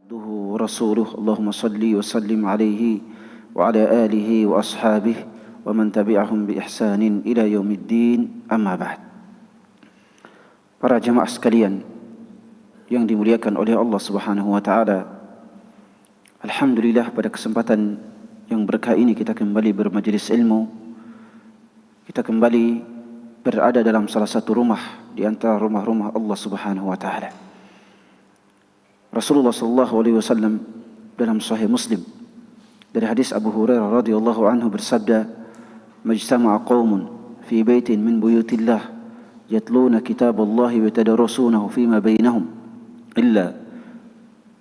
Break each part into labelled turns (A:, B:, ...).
A: عبده ورسوله اللهم صل وسلم عليه وعلى آله وأصحابه ومن تبعهم بإحسان إلى يوم الدين. Amma ba'd. Para jemaah sekalian yang dimuliakan oleh Allah Subhanahu wa taala, alhamdulillah pada kesempatan yang berkah ini kita kembali bermajelis ilmu. Kita kembali berada dalam salah satu rumah di antara rumah-rumah Allah Subhanahu wa taala. Rasulullah sallallahu alaihi wasallam dalam sahih Muslim dari hadis Abu Hurairah radhiyallahu anhu bersabda, "Majtama'a qaumun fi baitin min buyutillah yatluna kitaballahi wa yatadarasunahu fima bainahum illa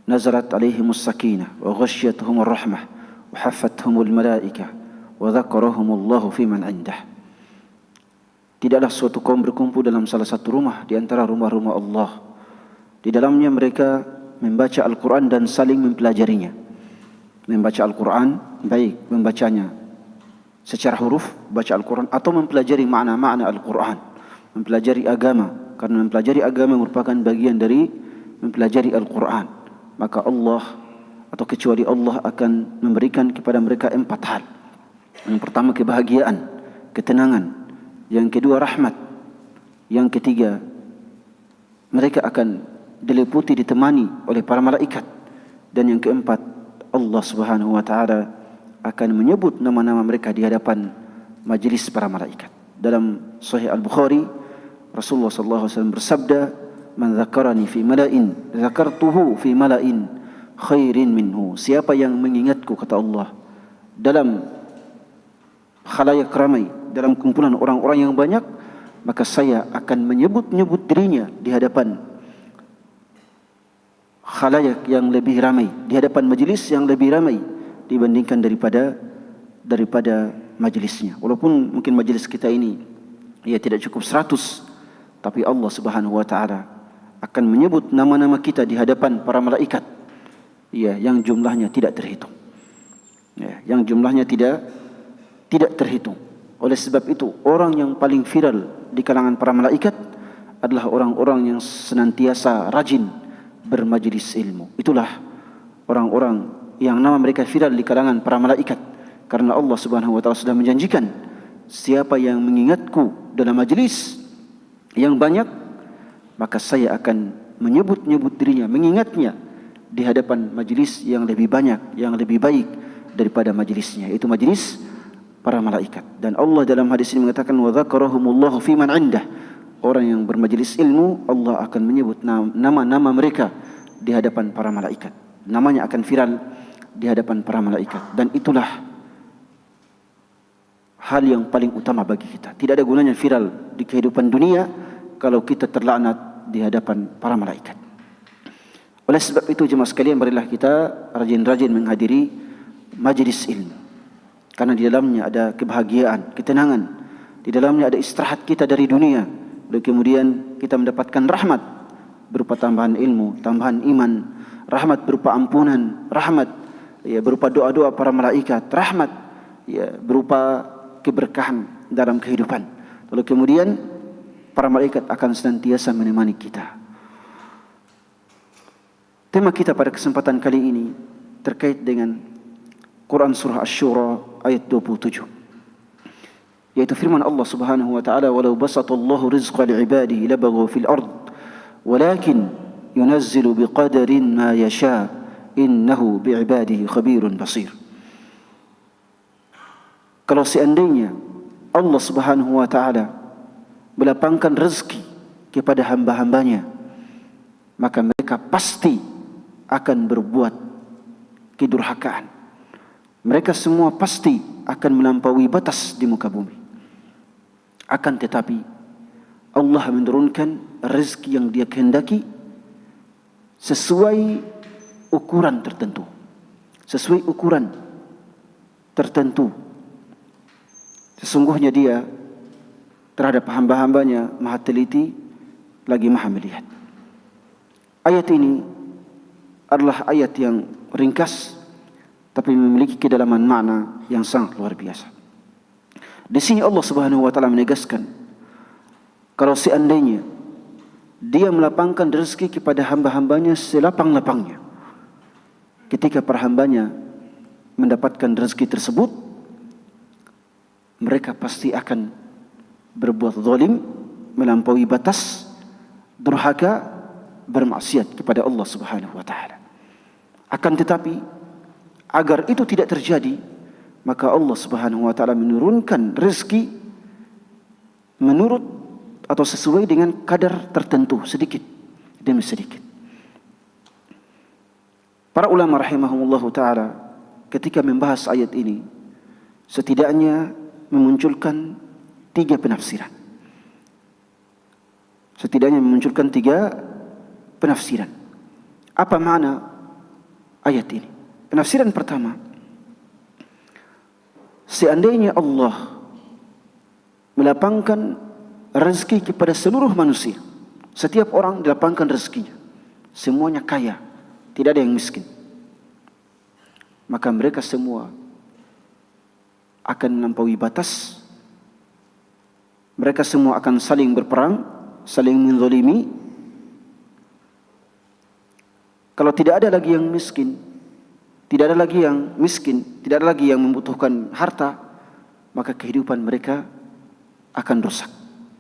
A: nazalat alaihimus sakinah wa ghasyiyatuhumur rahmah wa haffathumul malaikah wa dzakarahumullahu fiman 'indah." Tidaklah suatu kaum berkumpul dalam salah satu rumah di antara rumah-rumah Allah. Di dalamnya mereka membaca Al-Quran dan saling mempelajarinya. Membaca Al-Quran, baik membacanya secara huruf, baca Al-Quran, atau mempelajari makna-makna Al-Quran, mempelajari agama, karena mempelajari agama merupakan bagian dari mempelajari Al-Quran. Maka Allah atau kecuali Allah akan memberikan kepada mereka 4 hal. Yang pertama kebahagiaan, ketenangan. Yang kedua rahmat. Yang ketiga mereka akan diliputi, ditemani oleh para malaikat. Dan yang keempat, Allah Subhanahu wa taala akan menyebut nama-nama mereka di hadapan majelis para malaikat. Dalam Sahih Al-Bukhari, Rasulullah sallallahu alaihi wasallam bersabda, "Man dzakarani fi mala'in, dzakartuhu fi mala'in khairin minhu." Siapa yang mengingatku, kata Allah, dalam khalayak ramai, dalam kumpulan orang-orang yang banyak, maka saya akan menyebut-nyebut dirinya di hadapan khalayak yang lebih ramai, di hadapan majelis yang lebih ramai dibandingkan daripada majelisnya. Walaupun mungkin majelis kita ini ya tidak cukup 100, tapi Allah Subhanahu wa taala akan menyebut nama-nama kita di hadapan para malaikat, ya, yang jumlahnya tidak terhitung. Ya, yang jumlahnya tidak terhitung. Oleh sebab itu, orang yang paling viral di kalangan para malaikat adalah orang-orang yang senantiasa rajin bermajelis ilmu. Itulah orang-orang yang nama mereka viral di kalangan para malaikat, karena Allah Subhanahu wa taala sudah menjanjikan, siapa yang mengingatku dalam majelis yang banyak, maka saya akan menyebut-nyebut dirinya, mengingatnya di hadapan majelis yang lebih banyak, yang lebih baik daripada majelisnya, yaitu majelis para malaikat. Dan Allah dalam hadis ini mengatakan, "Wa dzakarahumullahu fiman 'indah." Orang yang bermajelis ilmu, Allah akan menyebut nama-nama mereka di hadapan para malaikat. Namanya akan viral di hadapan para malaikat. Dan itulah hal yang paling utama bagi kita. Tidak ada gunanya viral di kehidupan dunia kalau kita terlaknat di hadapan para malaikat. Oleh sebab itu, jemaah sekalian, marilah kita rajin-rajin menghadiri majelis ilmu. Karena di dalamnya ada kebahagiaan, ketenangan. Di dalamnya ada istirahat kita dari dunia. Dan kemudian kita mendapatkan rahmat berupa tambahan ilmu, tambahan iman, rahmat berupa ampunan, rahmat ya berupa doa-doa para malaikat, rahmat ya berupa keberkahan dalam kehidupan. Lalu kemudian para malaikat akan senantiasa menemani kita. Tema kita pada kesempatan kali ini terkait dengan Quran surah Asy-Syura ayat 27. Yaitu firman Allah Subhanahu wa taala, "Walau basatallahu rizqa li'ibadihi labaghaw fil ard, walakin yunazzilu biqadarin ma yasha, innahu bi'ibadihi khabirun basir." Kalau seandainya Allah Subhanahu wa taala melapangkan rezeki kepada hamba-hambanya, maka mereka pasti akan berbuat kedurhakaan. Mereka semua pasti akan melampaui batas di muka bumi. Akan tetapi Allah menurunkan rezeki yang Dia kehendaki sesuai ukuran tertentu. Sesuai ukuran tertentu. Sesungguhnya Dia terhadap hamba-hambanya maha teliti lagi maha melihat. Ayat ini adalah ayat yang ringkas tapi memiliki kedalaman makna yang sangat luar biasa. Di sini Allah Subhanahu wa taala menegaskan, kalau seandainya Dia melapangkan rezeki kepada hamba-hambanya selapang-lapangnya, ketika para hambanya mendapatkan rezeki tersebut, mereka pasti akan berbuat zalim, melampaui batas, durhaka, bermaksiat kepada Allah Subhanahu wa taala. Akan tetapi agar itu tidak terjadi, maka Allah Subhanahu wa taala menurunkan rezeki menurut atau sesuai dengan kadar tertentu, sedikit demi sedikit. Para ulama rahimahumullahu taala ketika membahas ayat ini setidaknya memunculkan 3 penafsiran. Setidaknya memunculkan 3 penafsiran. Apa makna ayat ini? Penafsiran pertama, seandainya Allah melapangkan rezeki kepada seluruh manusia, setiap orang dilapangkan rezekinya, semuanya kaya, tidak ada yang miskin, maka mereka semua akan melampaui batas. Mereka semua akan saling berperang, saling menzalimi. Kalau tidak ada lagi yang miskin, tidak ada lagi yang miskin, tidak ada lagi yang membutuhkan harta, maka kehidupan mereka akan rusak.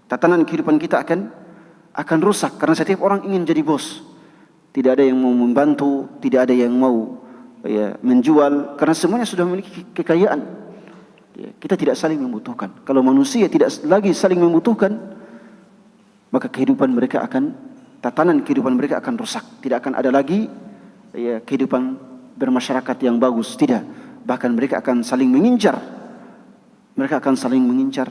A: Tatanan kehidupan kita akan rusak karena setiap orang ingin jadi bos. Tidak ada yang mau membantu, tidak ada yang mau menjual karena semuanya sudah memiliki kekayaan. Kita tidak saling membutuhkan. Kalau manusia tidak lagi saling membutuhkan, maka kehidupan mereka tatanan kehidupan mereka akan rusak. Tidak akan ada lagi kehidupan bermasyarakat yang bagus. Tidak. Bahkan mereka akan saling mengincar. Mereka akan saling mengincar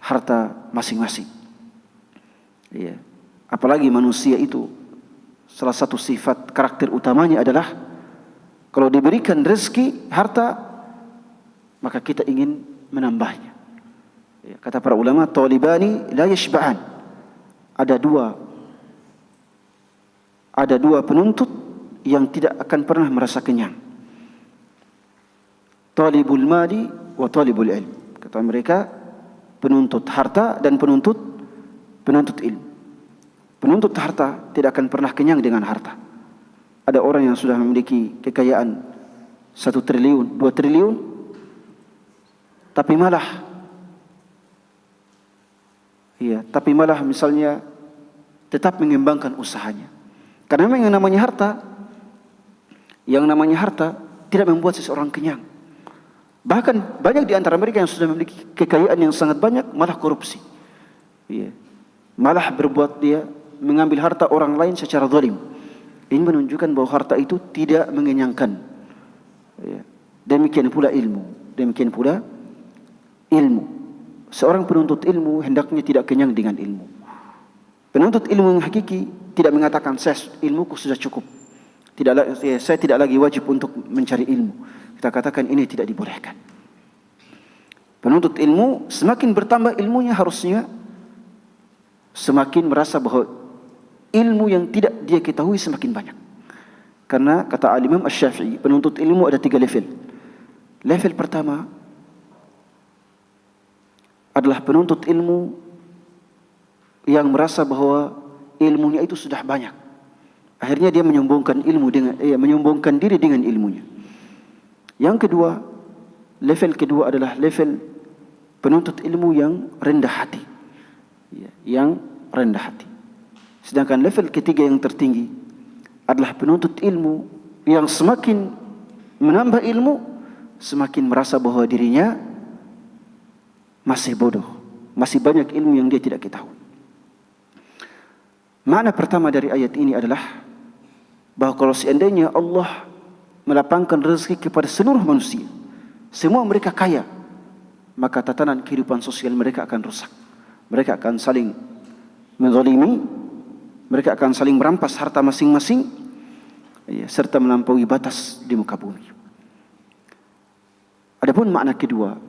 A: harta masing-masing. Apalagi manusia itu, salah satu sifat karakter utamanya adalah kalau diberikan rezeki, harta, maka kita ingin menambahnya. Kata para ulama, talibani la yashba'an. Ada dua penuntut yang tidak akan pernah merasa kenyang. Talibul mali wa talibul ilm. Kata mereka, penuntut harta dan penuntut ilmu. Penuntut harta tidak akan pernah kenyang dengan harta. Ada orang yang sudah memiliki kekayaan 1 triliun, 2 triliun, tapi malah misalnya tetap mengembangkan usahanya. Karena memang yang namanya harta tidak membuat seseorang kenyang. Bahkan banyak di antara mereka yang sudah memiliki kekayaan yang sangat banyak malah korupsi. Malah dia mengambil harta orang lain secara zalim. Ini menunjukkan bahwa harta itu tidak mengenyangkan. Demikian pula ilmu. Seorang penuntut ilmu hendaknya tidak kenyang dengan ilmu. Penuntut ilmu yang hakiki tidak mengatakan ilmuku sudah cukup. Saya tidak lagi wajib untuk mencari ilmu. Kita katakan ini tidak dibolehkan. Penuntut ilmu semakin bertambah ilmunya harusnya semakin merasa bahwa ilmu yang tidak dia ketahui semakin banyak. Karena kata Al-Imam Asy-Syafi'i, penuntut ilmu ada 3 level. Level pertama adalah penuntut ilmu yang merasa bahwa ilmunya itu sudah banyak. Akhirnya dia menyombongkan diri dengan ilmunya. Yang kedua, level kedua adalah level penuntut ilmu yang rendah hati. Sedangkan level ketiga yang tertinggi adalah penuntut ilmu yang semakin menambah ilmu, semakin merasa bahwa dirinya masih bodoh, masih banyak ilmu yang dia tidak ketahui. Makna pertama dari ayat ini adalah bahwa kalau seandainya Allah melapangkan rezeki kepada seluruh manusia, semua mereka kaya, maka tatanan kehidupan sosial mereka akan rusak. Mereka akan saling menzalimi, mereka akan saling merampas harta masing-masing, serta melampaui batas di muka bumi. Adapun makna kedua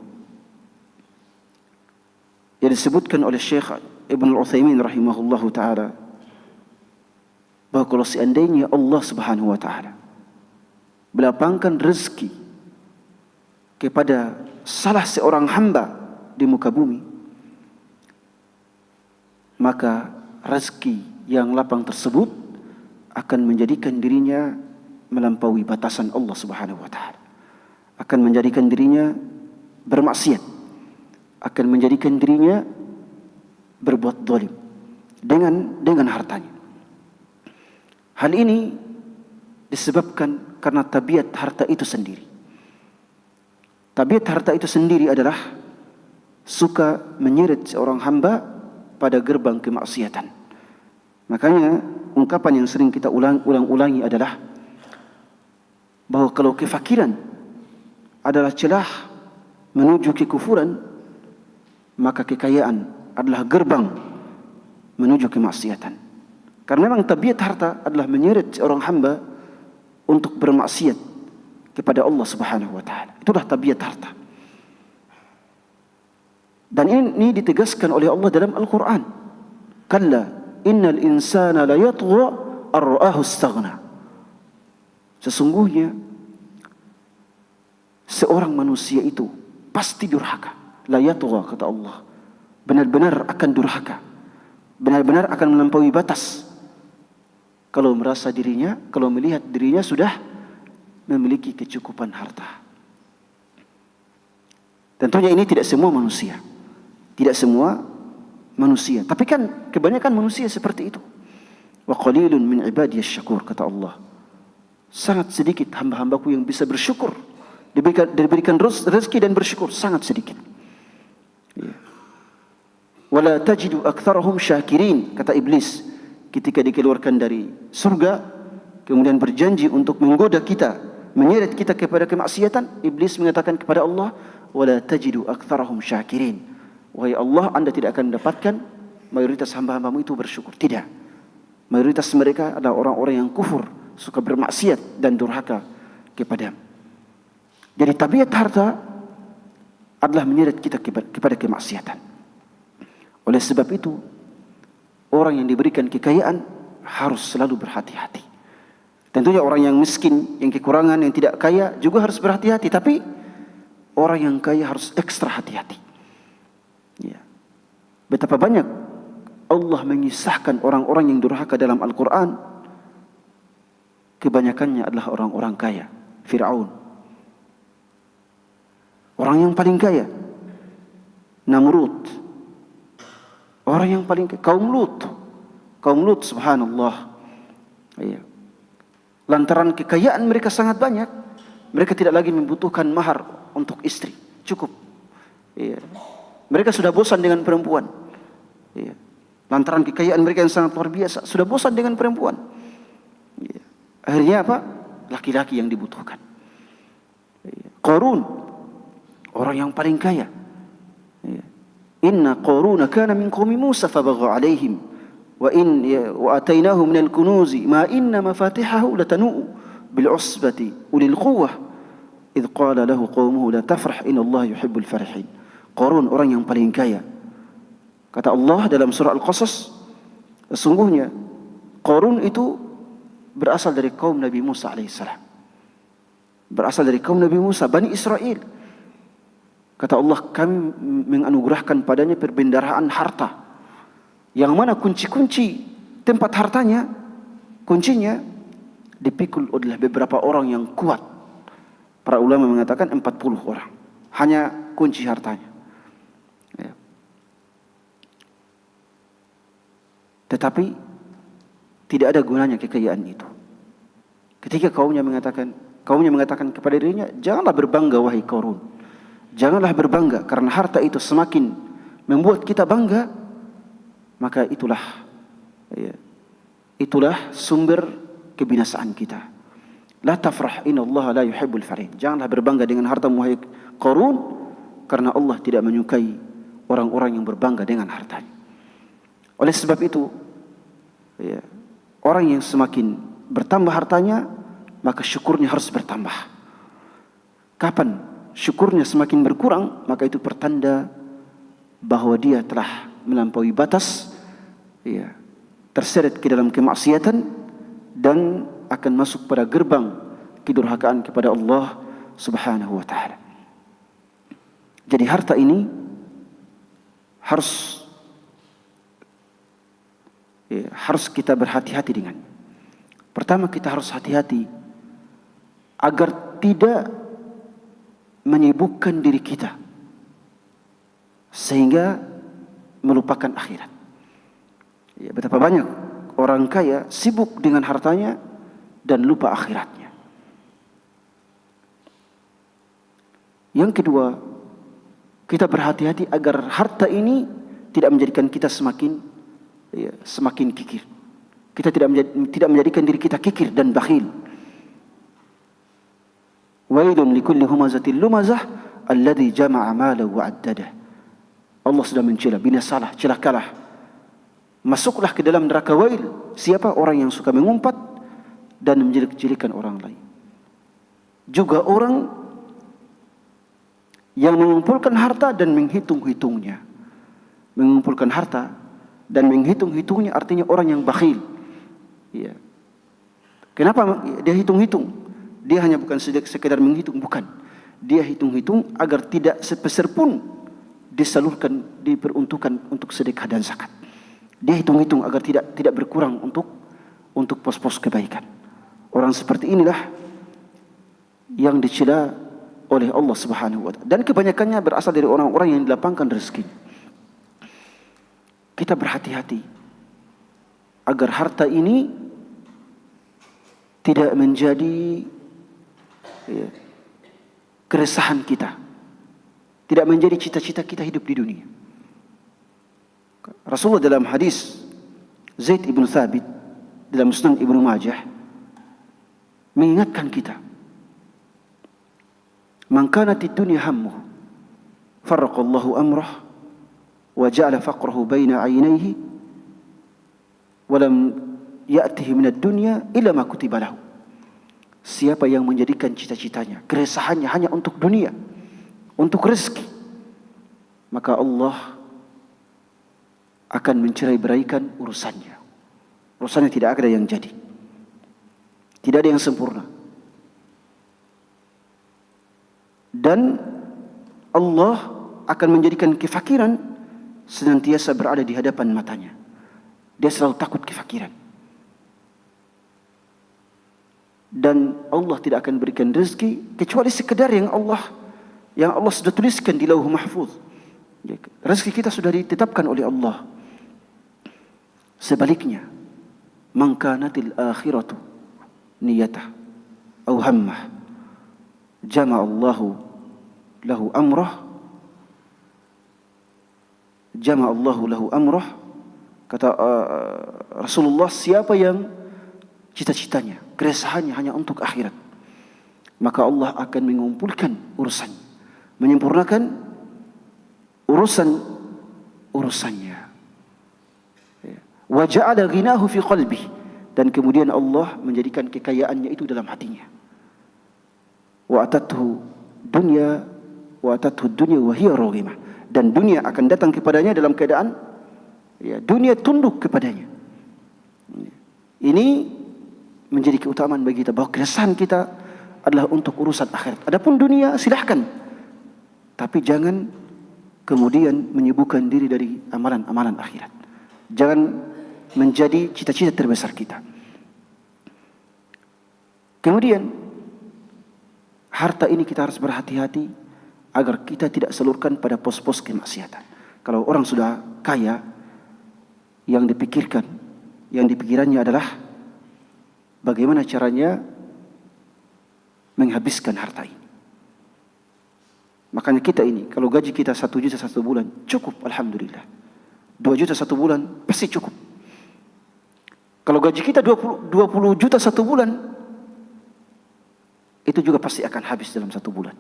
A: yang disebutkan oleh Syekh Ibn Al-Utsaimin rahimahullahu ta'ala, bahwa kalau seandainya Allah subhanahu wa ta'ala melapangkan rezeki kepada salah seorang hamba di muka bumi, maka rezeki yang lapang tersebut akan menjadikan dirinya melampaui batasan Allah Subhanahu wa taala. Akan menjadikan dirinya bermaksiat, akan menjadikan dirinya berbuat zalim dengan hartanya. Hal ini disebabkan karena tabiat harta itu sendiri. Tabiat harta itu sendiri adalah suka menyeret seorang hamba pada gerbang kemaksiatan. Makanya ungkapan yang sering kita ulang-ulangi adalah bahwa kalau kefakiran adalah celah menuju kekufuran, maka kekayaan adalah gerbang menuju kemaksiatan. Karena memang tabiat harta adalah menyeret seorang hamba untuk bermaksiat kepada Allah Subhanahu wa taala. Itulah tabiat harta. Dan ini ditegaskan oleh Allah dalam Al-Quran. Kalla innal insana la yatgha ar-ra'ahu istaghna. Sesungguhnya seorang manusia itu pasti durhaka. La yatgha, kata Allah. Benar-benar akan durhaka. Benar-benar akan melampaui batas. Kalau merasa dirinya, kalau melihat dirinya sudah memiliki kecukupan harta. Tentunya ini tidak semua manusia. Tidak semua manusia. Tapi kan kebanyakan manusia seperti itu. Wa qalilun min ibadiyasy syakur, kata Allah. Sangat sedikit hamba-hambaku yang bisa bersyukur. Diberikan rezeki dan bersyukur. Sangat sedikit. Ya. Wala tajidu aktsarahum syakirin, kata iblis ketika dikeluarkan dari surga, kemudian berjanji untuk menggoda kita, menyeret kita kepada kemaksiatan. Iblis mengatakan kepada Allah, wala tajidu aktsarahum syakirin. Wahai Allah, Anda tidak akan mendapatkan mayoritas hamba-hambamu itu bersyukur. Tidak. Mayoritas mereka adalah orang-orang yang kufur, suka bermaksiat dan durhaka kepadamu. Jadi tabiat harta adalah menyeret kita kepada kemaksiatan. Oleh sebab itu, orang yang diberikan kekayaan harus selalu berhati-hati. Tentunya orang yang miskin, yang kekurangan, yang tidak kaya juga harus berhati-hati. Tapi orang yang kaya harus ekstra hati-hati. Ya. Betapa banyak Allah mengisahkan orang-orang yang durhaka dalam Al-Quran. Kebanyakannya adalah orang-orang kaya. Fir'aun, orang yang paling kaya. Namrud, orang yang paling kaya. Kaum Lut, subhanallah. Ya. Lantaran kekayaan mereka sangat banyak, mereka tidak lagi membutuhkan mahar untuk istri. Cukup. Ya. Mereka sudah bosan dengan perempuan. Ya. Lantaran kekayaan mereka yang sangat luar biasa, sudah bosan dengan perempuan. Ya. Akhirnya apa? Laki-laki yang dibutuhkan. Ya. Qarun, orang yang paling kaya. Ya. Inna Qaruna kana min qaumi Musa fabagha alaihim wa atainahu minal kunuzi ma inna mafatihahu latanu bil usbati ulil quwwah idh qala lahu qaumuhu la tafrah innallaha yuhibbul farihin. Qarun, orang yang paling kaya. Kata Allah dalam surah Al-Qasas, sesungguhnya Qarun itu berasal dari kaum Nabi Musa alaihissalam. Berasal dari kaum Nabi Musa, Bani Israel. Kata Allah, kami menganugerahkan padanya perbendaharaan harta. Yang mana kunci-kunci tempat hartanya, kuncinya dipikul oleh beberapa orang yang kuat. Para ulama mengatakan 40 orang. Hanya kunci hartanya. Ya. Tetapi tidak ada gunanya kekayaan itu. Ketika kaumnya mengatakan kepada dirinya, janganlah berbangga wahai Qarun. Janganlah berbangga karena harta itu semakin membuat kita bangga, maka itulah sumber kebinasaan kita. La tafrah innallaha la yuhibbul farihin. Janganlah berbangga dengan hartamu wahai Qarun, karena Allah tidak menyukai orang-orang yang berbangga dengan hartanya. Oleh sebab itu, ya, orang yang semakin bertambah hartanya, maka syukurnya harus bertambah. Kapan syukurnya semakin berkurang, maka itu pertanda bahwa dia telah melampaui batas, ya, terseret ke dalam kemaksiatan dan akan masuk pada gerbang kedurhakaan kepada Allah Subhanahu wa taala. Jadi harta ini harus kita berhati-hati dengan. Pertama, kita harus hati-hati agar tidak menyibukkan diri kita sehingga melupakan akhirat. Ya, betapa banyak orang kaya sibuk dengan hartanya dan lupa akhiratnya. Yang kedua, kita berhati-hati agar harta ini tidak menjadikan kita semakin kikir. Kita tidak menjadikan diri kita kikir dan bakhil. Wailun likulli humazatil lumazah alladhi jama'a mala wa addadah. Allah sudah mencela, binasalah, celakalah. Masuklah ke dalam neraka wail siapa orang yang suka mengumpat dan menjelek-jelekan orang lain. Juga orang yang mengumpulkan harta dan menghitung-hitungnya. Mengumpulkan harta dan menghitung-hitungnya artinya orang yang bakhil. Ya. Kenapa dia hitung-hitung? Dia hanya bukan sekedar menghitung, bukan. Dia hitung-hitung agar tidak sepeser pun disalurkan, diperuntukkan untuk sedekah dan zakat. Dia hitung-hitung agar tidak berkurang untuk pos-pos kebaikan. Orang seperti inilah yang dicela oleh Allah Subhanahu wa taala, dan kebanyakannya berasal dari orang-orang yang dilapangkan rezeki. Kita berhati-hati agar harta ini tidak menjadi keresahan kita, tidak menjadi cita-cita kita hidup di dunia. Rasulullah dalam hadis Zaid ibn Thabit dalam Musnad Ibnu Majah mengingatkan kita, man kanatid dunya hammuh farraqallahu amrah wa ja'ala faqrahu baina 'ainayhi wa lam ya'tihi minad dunya illa ma kutiba lahu. Siapa yang menjadikan cita-citanya, keresahannya hanya untuk dunia, untuk rezeki, maka Allah akan mencerai-beraikan urusannya. Urusannya tidak ada yang jadi. Tidak ada yang sempurna. Dan Allah akan menjadikan kefakiran senantiasa berada di hadapan matanya. Dia selalu takut kefakiran. Dan Allah tidak akan berikan rezeki kecuali sekedar yang Allah sudah tuliskan di Lauh Mahfuz. Rezeki kita sudah ditetapkan oleh Allah. Sebaliknya, man kanatil akhiratu niyatah aw hammah jama'allahu lahu amrah. Kata Rasulullah, siapa yang cita-citanya, keresahannya hanya untuk akhirat, maka Allah akan mengumpulkan urusan, menyempurnakan urusannya. Wa ja'ala ghinahu fi qalbihi, dan kemudian Allah menjadikan kekayaannya itu dalam hatinya. Wa atathu dunya wa hiya raghimah, dan dunia akan datang kepadanya dalam keadaan dunia tunduk kepadanya. Ini menjadi keutamaan bagi kita, bahwa keresahan kita adalah untuk urusan akhirat. Adapun dunia silahkan, tapi jangan kemudian menyibukkan diri dari amalan-amalan akhirat. Jangan menjadi cita-cita terbesar kita. Kemudian harta ini kita harus berhati-hati agar kita tidak salurkan pada pos-pos kemaksiatan. Kalau orang sudah kaya, yang dipikirannya adalah bagaimana caranya menghabiskan harta ini. Makanya kita ini, kalau gaji kita 1 juta 1 bulan, cukup, alhamdulillah. 2 juta 1 bulan, pasti cukup. Kalau gaji kita 20 juta 1 bulan, itu juga pasti akan habis dalam 1 bulan.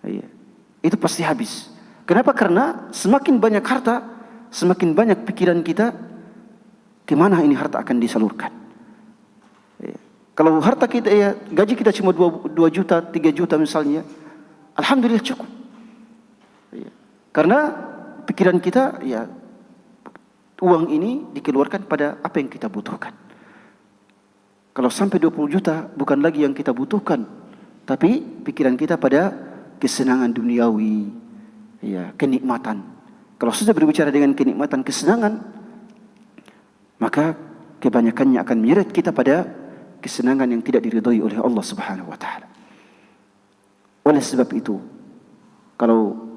A: Iya. Itu pasti habis. Kenapa? Karena semakin banyak harta, semakin banyak pikiran kita, kemana ini harta akan disalurkan. Iya. Kalau harta kita, gaji kita cuma 2 juta, 3 juta misalnya, alhamdulillah cukup. Iya. Karena pikiran kita, uang ini dikeluarkan pada apa yang kita butuhkan. Kalau sampai 20 juta, bukan lagi yang kita butuhkan, tapi pikiran kita pada kesenangan duniawi, kenikmatan. Kalau sudah berbicara dengan kenikmatan, kesenangan, maka kebanyakannya akan menyeret kita pada kesenangan yang tidak diridhoi oleh Allah Subhanahu wa taala. Oleh sebab itu, kalau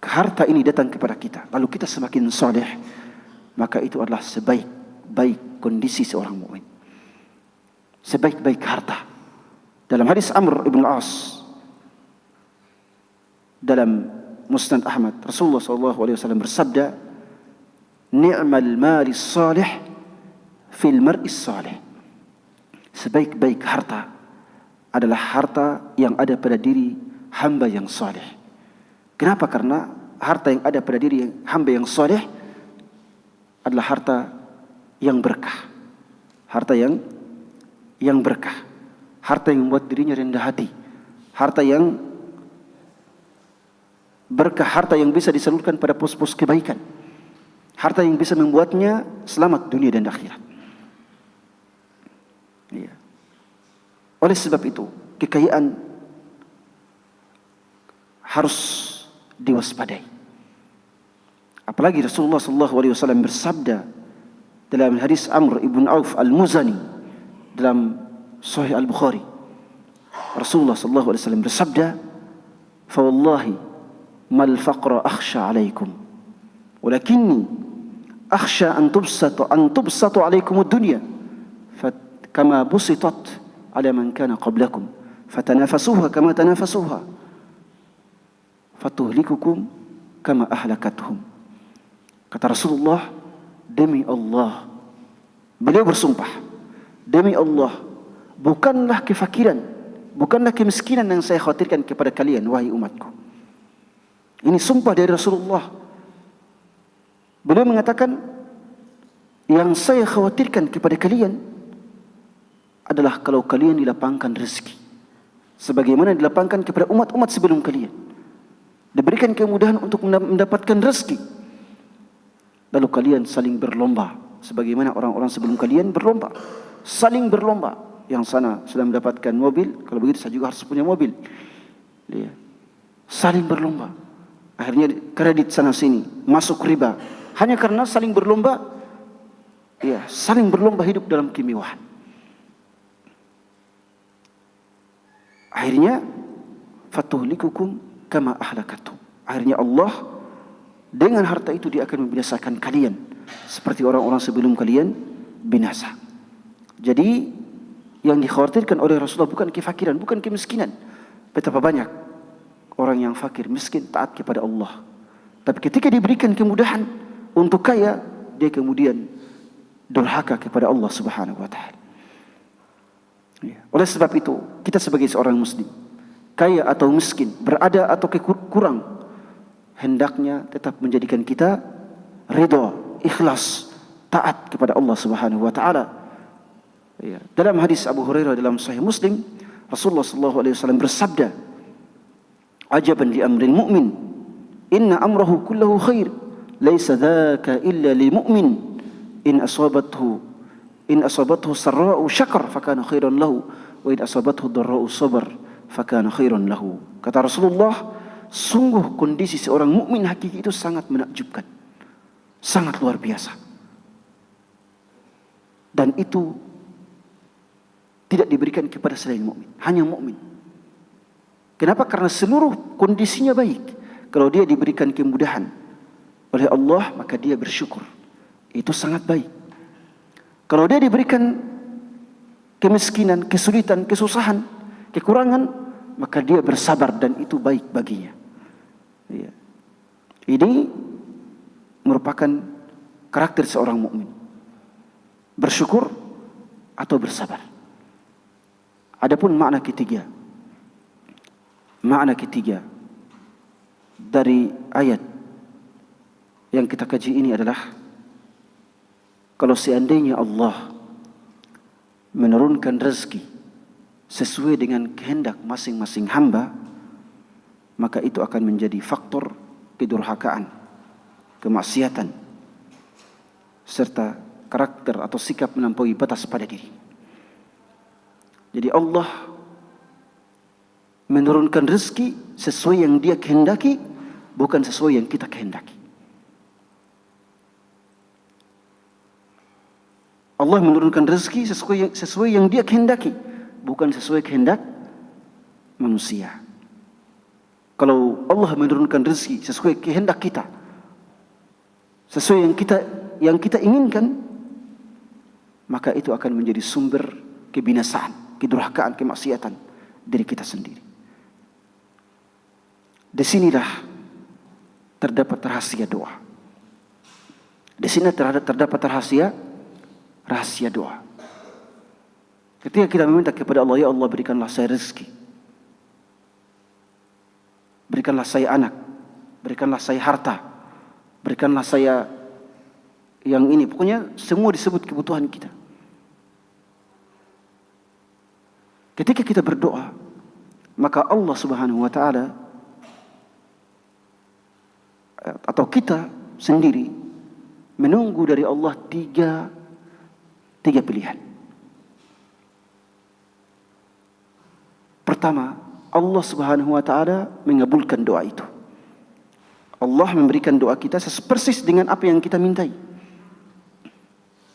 A: harta ini datang kepada kita, lalu kita semakin soleh, maka itu adalah sebaik-baik kondisi seorang mukmin. Sebaik-baik harta. Dalam hadis Amr ibn al-As dalam Musnad Ahmad, Rasulullah SAW bersabda, "Ni'mal mali salih fil mar'is salih." Sebaik-baik harta adalah harta yang ada pada diri hamba yang saleh. Kenapa? Karena harta yang ada pada diri hamba yang saleh adalah harta yang berkah. Harta yang berkah. Harta yang membuat dirinya rendah hati. Harta yang berkah, harta yang bisa disalurkan pada pos-pos kebaikan. Harta yang bisa membuatnya selamat dunia dan akhirat. Iya. Oleh sebab itu, kekayaan harus diwaspadai. Apalagi Rasulullah SAW bersabda dalam hadis Amr ibn Auf al-Muzani dalam Sahih al-Bukhari. Rasulullah SAW bersabda, "Fawallahi mal faqra akhsha alaikum, walakinni akhsha an tubsatu alaikum ad-dunya kama busitat ala man kana qablakum fatanafasuha kama tanafasuha fatuhlikukum kama ahlakatuhum." Kata Rasulullah, demi Allah, beliau bersumpah, demi Allah, bukanlah kefakiran, bukanlah kemiskinan yang saya khawatirkan kepada kalian, wahai umatku. Ini sumpah dari Rasulullah. Beliau mengatakan, yang saya khawatirkan kepada kalian adalah kalau kalian dilapangkan rezeki, sebagaimana dilapangkan kepada umat-umat sebelum kalian. Diberikan kemudahan untuk mendapatkan rezeki. Lalu kalian saling berlomba, sebagaimana orang-orang sebelum kalian berlomba. Saling berlomba. Yang sana sudah mendapatkan mobil, kalau begitu saya juga harus punya mobil. Ya. Saling berlomba. Akhirnya kredit sana sini, masuk riba. Hanya karena saling berlomba, ya, saling berlomba hidup dalam kemewahan. Akhirnya fatuhlikukum kama ahlakatum. Akhirnya Allah dengan harta itu dia akan membinasakan kalian seperti orang-orang sebelum kalian binasa. Jadi yang dikhawatirkan oleh Rasulullah bukan kefakiran, bukan kemiskinan. Betapa banyak orang yang fakir, miskin, taat kepada Allah. Tapi ketika diberikan kemudahan untuk kaya, dia kemudian durhaka kepada Allah Subhanahu wa taala. Ya. Oleh sebab itu, kita sebagai seorang muslim, kaya atau miskin, berada atau kurang, hendaknya tetap menjadikan kita ridha, ikhlas, taat kepada Allah Subhanahu wa taala. Ya. Dalam hadis Abu Hurairah dalam Sahih Muslim, Rasulullah SAW bersabda, "Ajaban li amril mu'min, inna amrahu kullahu khair, laisa dzaka illa lil mu'min, in asabathu sarra'u syakar fakana khairan lahu, wa in asabathu dharra'u sabar fakana khairan lahu." Kata Rasulullah, sungguh kondisi seorang mukmin hakiki itu sangat menakjubkan, sangat luar biasa. Dan itu tidak diberikan kepada selain mukmin, hanya mukmin. Kenapa? Karena seluruh kondisinya baik. Kalau dia diberikan kemudahan oleh Allah, maka dia bersyukur. Itu sangat baik. Kalau dia diberikan kemiskinan, kesulitan, kesusahan, kekurangan, maka dia bersabar dan itu baik baginya. Ya. Ini merupakan karakter seorang mukmin. Bersyukur atau bersabar. Adapun makna ketiga dari ayat yang kita kaji ini adalah, kalau seandainya Allah menurunkan rezeki sesuai dengan kehendak masing-masing hamba, maka itu akan menjadi faktor kedurhakaan, kemaksiatan, serta karakter atau sikap melampaui batas pada diri. Jadi Allah menurunkan rezeki sesuai yang dia kehendaki, bukan sesuai yang kita kehendaki. Allah menurunkan rezeki sesuai yang Dia kehendaki, bukan sesuai kehendak manusia. Kalau Allah menurunkan rezeki sesuai kehendak kita, sesuai yang kita inginkan, maka itu akan menjadi sumber kebinasaan, kedurhakaan, kemaksiatan diri kita sendiri. Di sinilah terdapat rahasia doa. Di sini terdapat rahasia doa. Ketika kita meminta kepada Allah, ya Allah berikanlah saya rezeki, berikanlah saya anak, berikanlah saya harta, berikanlah saya yang ini, pokoknya semua disebut kebutuhan kita. Ketika kita berdoa, maka Allah Subhanahu wa taala atau kita sendiri menunggu dari Allah tiga pilihan. Pertama, Allah Subhanahu wa taala mengabulkan doa itu. Allah memberikan doa kita persis dengan apa yang kita mintai.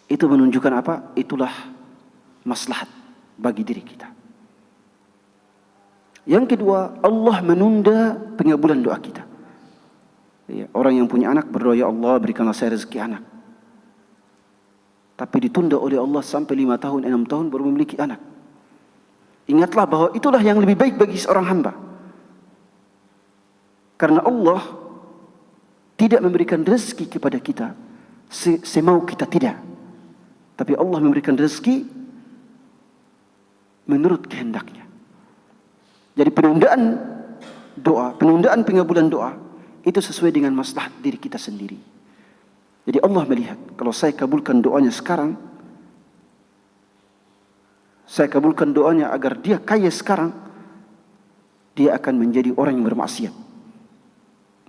A: Itu menunjukkan apa? Itulah maslahat bagi diri kita. Yang kedua, Allah menunda pengabulan doa kita. Ya, orang yang punya anak berdoa, ya Allah berikanlah saya rezeki anak. Tapi ditunda oleh Allah sampai 5 tahun, 6 tahun baru memiliki anak. Ingatlah bahwa itulah yang lebih baik bagi seorang hamba. Karena Allah tidak memberikan rezeki kepada kita semau kita, tidak. Tapi Allah memberikan rezeki menurut kehendaknya. Jadi penundaan doa, penundaan pengabulan doa itu sesuai dengan maslahat diri kita sendiri. Jadi Allah melihat, kalau saya kabulkan doanya sekarang, saya kabulkan doanya agar dia kaya sekarang, dia akan menjadi orang yang bermaksiat.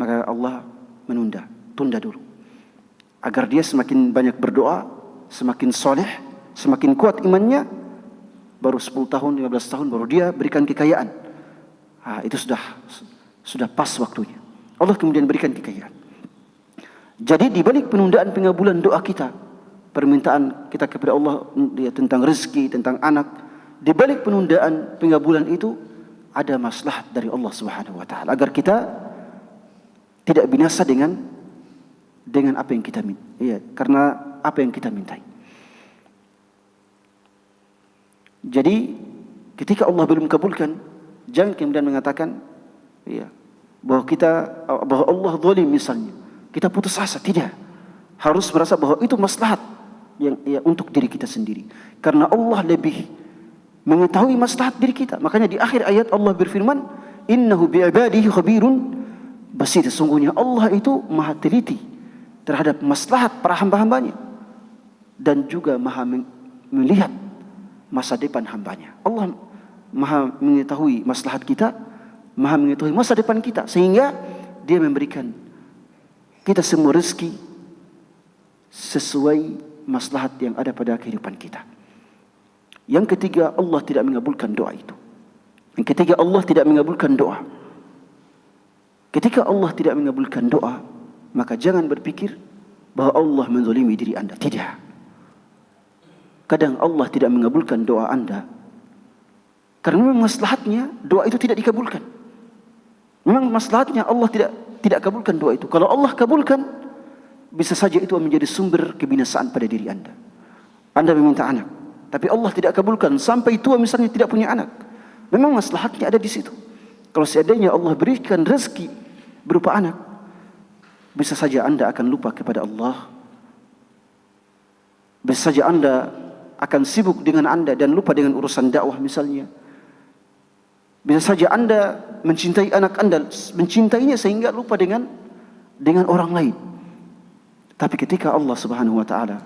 A: Maka Allah menunda, tunda dulu. Agar dia semakin banyak berdoa, semakin soleh, semakin kuat imannya, baru 10 tahun, 15 tahun baru dia berikan kekayaan. Itu sudah pas waktunya. Allah kemudian berikan kekayaan. Jadi di balik penundaan pengabulan doa kita, permintaan kita kepada Allah tentang rezeki, tentang anak, di balik penundaan pengabulan itu ada maslahat dari Allah Subhanahu wa taala agar kita tidak binasa dengan apa yang kita minta. Iya, karena apa yang kita mintai. Jadi ketika Allah belum kabulkan, jangan kemudian mengatakan bahwa Allah zalim misalnya. Kita putus asa, tidak. Harus merasa bahwa itu maslahat yang untuk diri kita sendiri. Karena Allah lebih mengetahui maslahat diri kita. Makanya di akhir ayat Allah berfirman, "Innahu bi'ibadihi khabirun basir." Sesungguhnya Allah itu maha teliti terhadap maslahat para hamba-hambanya dan juga maha melihat masa depan hambanya. Allah maha mengetahui maslahat kita, maha mengetahui masa depan kita, sehingga Dia memberikan kita semua rezeki sesuai maslahat yang ada pada kehidupan kita. Yang ketiga, Allah tidak mengabulkan doa itu. Yang ketiga, Allah tidak mengabulkan doa. Ketika Allah tidak mengabulkan doa, maka jangan berpikir bahwa Allah menzalimi diri Anda. Tidak. Kadang Allah tidak mengabulkan doa Anda karena memang maslahatnya doa itu tidak dikabulkan. Memang maslahatnya Allah tidak kabulkan doa itu. Kalau Allah kabulkan, bisa saja itu menjadi sumber kebinasaan pada diri Anda. Anda meminta anak, tapi Allah tidak kabulkan sampai tua misalnya tidak punya anak. Memang maslahatnya ada di situ. Kalau seandainya Allah berikan rezeki berupa anak, bisa saja Anda akan lupa kepada Allah. Bisa saja Anda akan sibuk dengan Anda dan lupa dengan urusan dakwah misalnya. Bisa saja Anda mencintai anak Anda, mencintainya sehingga lupa dengan orang lain. Tapi ketika Allah Subhanahu wa taala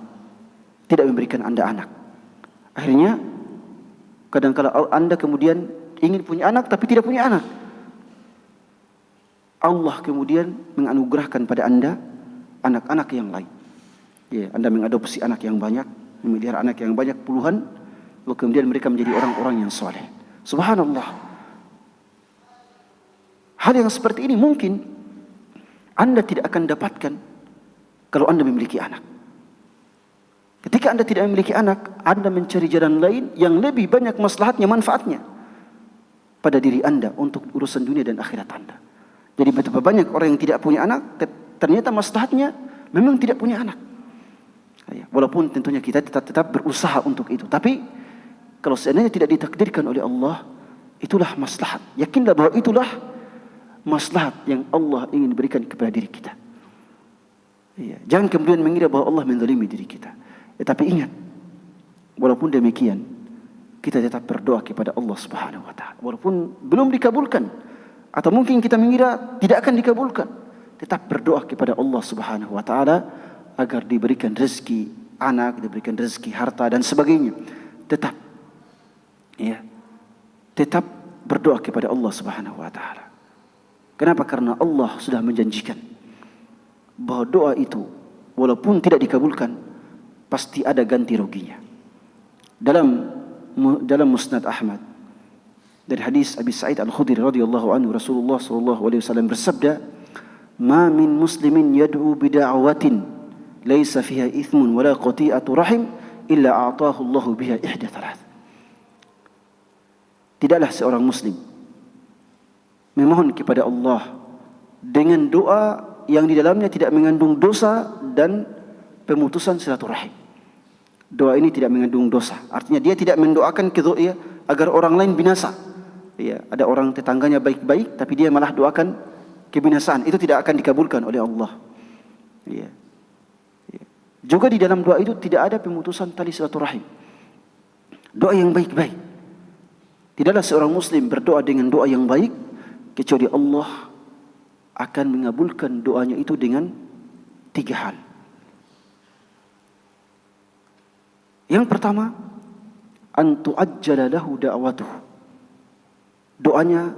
A: tidak memberikan Anda anak, akhirnya kadang-kala Anda kemudian ingin punya anak tapi tidak punya anak. Allah kemudian menganugerahkan pada Anda anak-anak yang lain. Anda mengadopsi anak yang banyak, memelihara anak yang banyak puluhan, lalu kemudian mereka menjadi orang-orang yang soleh. Subhanallah. Hal yang seperti ini mungkin Anda tidak akan dapatkan kalau Anda memiliki anak. Ketika Anda tidak memiliki anak, Anda mencari jalan lain yang lebih banyak maslahatnya, manfaatnya pada diri Anda untuk urusan dunia dan akhirat Anda. Jadi betapa banyak orang yang tidak punya anak, ternyata maslahatnya memang tidak punya anak. Walaupun tentunya kita tetap berusaha untuk itu. Tapi kalau seandainya tidak ditakdirkan oleh Allah, itulah maslahat. Yakinlah bahwa itulah maslahat yang Allah ingin berikan kepada diri kita. Jangan kemudian mengira bahwa Allah menzalimi diri kita. Tapi ingat, walaupun demikian, kita tetap berdoa kepada Allah Subhanahu wa taala. Walaupun belum dikabulkan, atau mungkin kita mengira tidak akan dikabulkan, tetap berdoa kepada Allah Subhanahu wa taala agar diberikan rezeki anak, diberikan rezeki harta dan sebagainya. Tetap tetap berdoa kepada Allah Subhanahu wa taala. Kenapa? Karena Allah sudah menjanjikan bahwa doa itu walaupun tidak dikabulkan, pasti ada ganti ruginya. Dalam Musnad Ahmad dari hadis Abi Sa'id Al-Khudri radhiyallahu anhu, Rasulullah sallallahu alaihi wasallam bersabda, "Ma min muslimin yad'u bida'awatin laisa fiha ithmun wala qati'atu rahim illa a'tahu Allahu biha ihda thalath." Tidaklah seorang muslim memohon kepada Allah dengan doa yang di dalamnya tidak mengandung dosa dan pemutusan silaturahim. Doa ini tidak mengandung dosa. Artinya dia tidak mendoakan agar orang lain binasa. Ada orang tetangganya baik-baik, tapi dia malah doakan kebinasaan. Itu tidak akan dikabulkan oleh Allah. Juga di dalam doa itu tidak ada pemutusan tali silaturahim. Doa yang baik-baik. Tidaklah seorang muslim berdoa dengan doa yang baik kecuali Allah akan mengabulkan doanya itu dengan 3 hal. Yang pertama, an tu'ajjala lahu da'watuhu. Doanya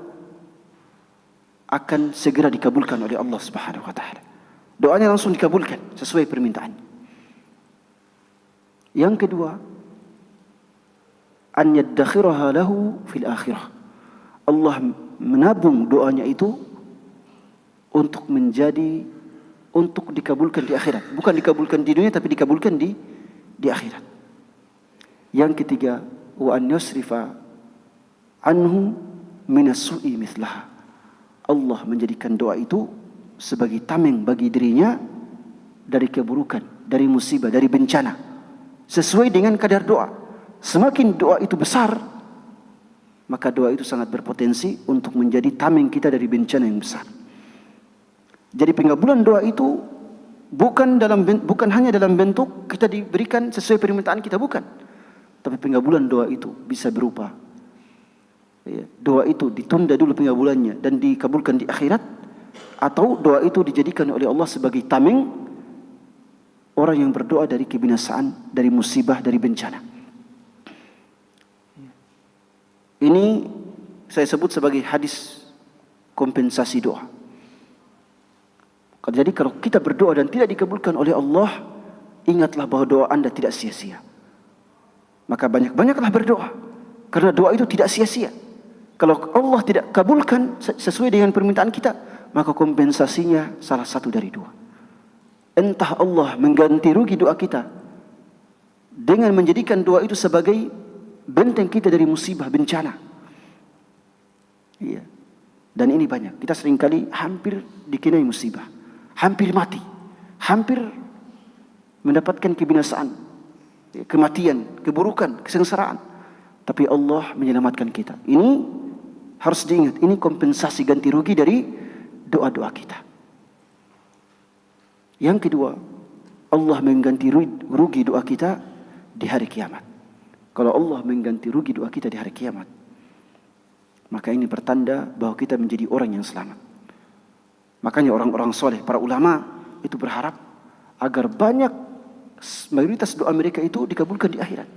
A: akan segera dikabulkan oleh Allah Subhanahu wa taala. Doanya langsung dikabulkan sesuai permintaan. Yang kedua, an yaddakhiraha lahu fil akhirah. Allah menabung doanya itu untuk dikabulkan di akhirat. Bukan dikabulkan di dunia, tapi dikabulkan di akhirat. Yang ketiga, wa an yusrifa anhu minas su'i mithlaha. Allah menjadikan doa itu sebagai tameng bagi dirinya dari keburukan, dari musibah, dari bencana. Sesuai dengan kadar doa. Semakin doa itu besar, maka doa itu sangat berpotensi untuk menjadi tameng kita dari bencana yang besar. Jadi pengabulan doa itu bukan hanya dalam bentuk kita diberikan sesuai permintaan kita, bukan. Tapi pengabulan doa itu bisa berupa doa itu ditunda dulu pengabulannya dan dikabulkan di akhirat, atau doa itu dijadikan oleh Allah sebagai tameng orang yang berdoa dari kebinasaan, dari musibah, dari bencana. Ini saya sebut sebagai hadis kompensasi doa. Jadi kalau kita berdoa dan tidak dikabulkan oleh Allah, ingatlah bahwa doa Anda tidak sia-sia. Maka banyak-banyaklah berdoa, karena doa itu tidak sia-sia. Kalau Allah tidak kabulkan sesuai dengan permintaan kita, maka kompensasinya salah satu dari 2. Entah Allah mengganti rugi doa kita dengan menjadikan doa itu sebagai benteng kita dari musibah, bencana. Dan ini banyak. Kita seringkali hampir dikenai musibah, hampir mati, hampir mendapatkan kebinasaan, kematian, keburukan, kesengsaraan. Tapi Allah menyelamatkan kita. Ini harus diingat. Ini kompensasi ganti rugi dari doa-doa kita. Yang kedua, Allah mengganti rugi doa kita di hari kiamat. Kalau Allah mengganti rugi doa kita di hari kiamat, maka ini pertanda bahwa kita menjadi orang yang selamat. Makanya orang-orang soleh, para ulama itu berharap agar mayoritas doa mereka itu dikabulkan di akhirat.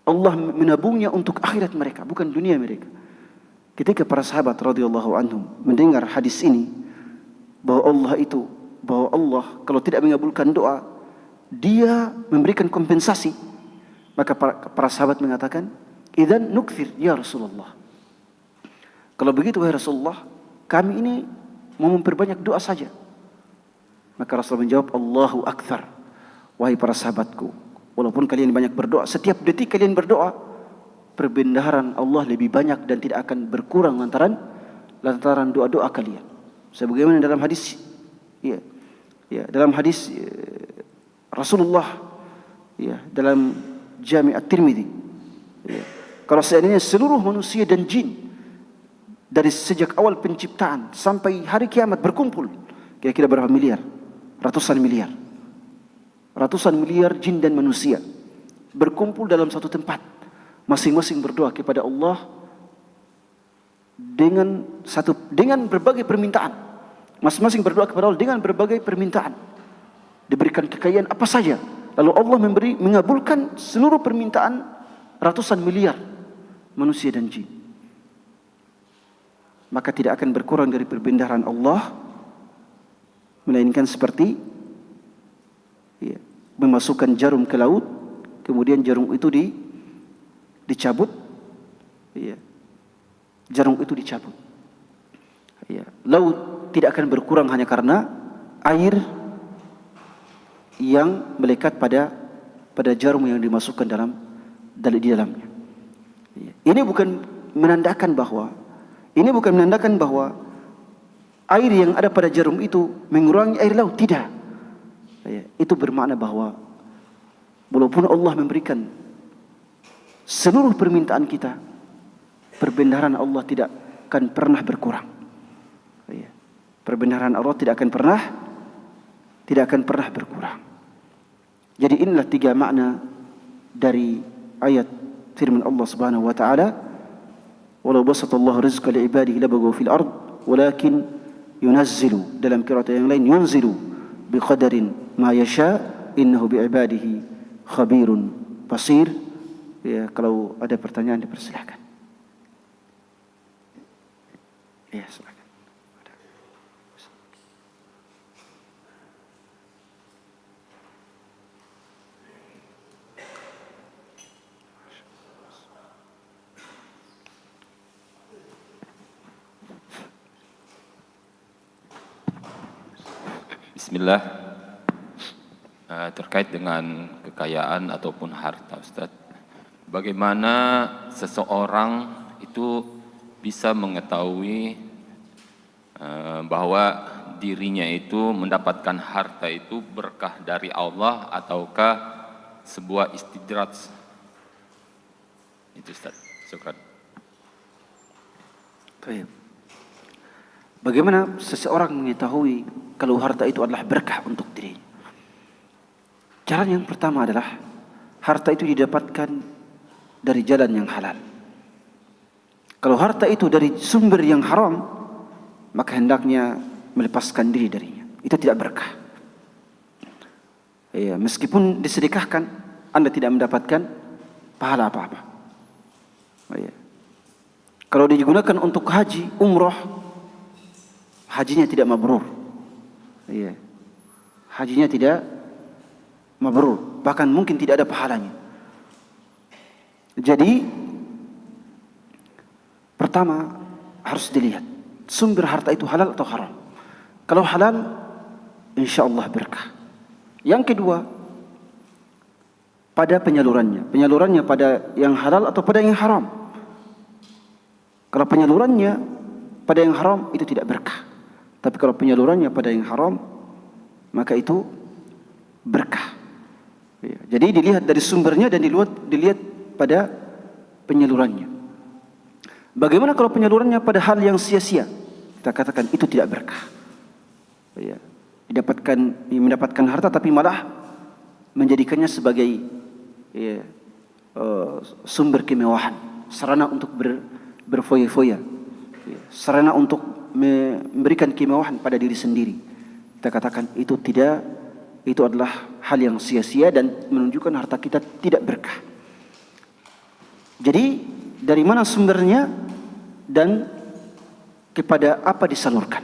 A: Allah menabungnya untuk akhirat mereka, bukan dunia mereka. Ketika para sahabat radhiyallahu anhum mendengar hadis ini, bahwa Allah kalau tidak mengabulkan doa, Dia memberikan kompensasi, maka para sahabat mengatakan, "Idzan nukthir ya Rasulullah." Kalau begitu wahai Rasulullah, kami ini mau memperbanyak doa saja. Maka Rasul menjawab, "Allahu akthar wahai para sahabatku, walaupun kalian banyak berdoa, setiap detik kalian berdoa, perbendaharaan Allah lebih banyak dan tidak akan berkurang lantaran doa-doa kalian. Sebagaimana dalam hadis, dalam hadis Rasulullah, dalam Jami' At-Tirmidzi, kalau seandainya seluruh manusia dan jin dari sejak awal penciptaan sampai hari kiamat berkumpul, kira-kira berapa miliar? Ratusan miliar. Ratusan miliar jin dan manusia berkumpul dalam satu tempat, masing-masing berdoa kepada Allah dengan berbagai permintaan. Masing-masing berdoa kepada Allah dengan berbagai permintaan. Diberikan kekayaan apa saja, lalu Allah mengabulkan seluruh permintaan ratusan miliar manusia dan jin. Maka tidak akan berkurang dari perbendaharaan Allah, melainkan seperti memasukkan jarum ke laut, kemudian jarum itu dicabut, jarum itu dicabut. Laut tidak akan berkurang hanya karena air yang melekat pada jarum yang dimasukkan di dalamnya. Ini bukan menandakan bahwa air yang ada pada jarum itu mengurangi air laut, tidak. Itu bermakna bahwa walaupun Allah memberikan seluruh permintaan kita, perbendaharaan Allah tidak akan pernah berkurang. Perbendaharaan Allah tidak akan pernah berkurang. Jadi inilah tiga makna dari ayat firman Allah Subhanahu wa taala, walau basatallahu rizqa li'ibadihi labaghaw fil ard walakin yunazzilu, dalam qiraat yang lain yunzilu biqadarin ma yasha innahu bi'ibadihi khabirun basir. Kalau ada pertanyaan dipersilakan. Silakan.
B: Bismillah. Terkait dengan kekayaan ataupun harta, Ustaz, bagaimana seseorang itu bisa mengetahui bahwa dirinya itu mendapatkan harta itu berkah dari Allah ataukah sebuah istidraj? Itu Ustaz. Syukran.
A: Baik. Bagaimana seseorang mengetahui kalau harta itu adalah berkah untuk dirinya? Cara yang pertama adalah harta itu didapatkan dari jalan yang halal. Kalau harta itu dari sumber yang haram, maka hendaknya melepaskan diri darinya. Itu tidak berkah. Meskipun disedekahkan, Anda tidak mendapatkan pahala apa-apa. Kalau digunakan untuk haji, umroh, hajinya tidak mabrur. Hajinya tidak mabrur, bahkan mungkin tidak ada pahalanya. Jadi pertama harus dilihat sumber harta itu halal atau haram. Kalau halal, insya Allah berkah. Yang kedua, pada penyalurannya pada yang halal atau pada yang haram. Kalau penyalurannya pada yang haram, itu tidak berkah. Tapi kalau penyalurannya pada yang haram, maka itu berkah. Jadi dilihat dari sumbernya dan dilihat pada penyalurannya. Bagaimana kalau penyalurannya pada hal yang sia-sia? Kita katakan itu tidak berkah. Mendapatkan harta tapi malah menjadikannya sebagai sumber kemewahan, sarana untuk berfoya-foya, sarana untuk memberikan kemewahan pada diri sendiri. Kita katakan itu adalah hal yang sia-sia dan menunjukkan harta kita tidak berkah. Jadi dari mana sumbernya dan kepada apa disalurkan?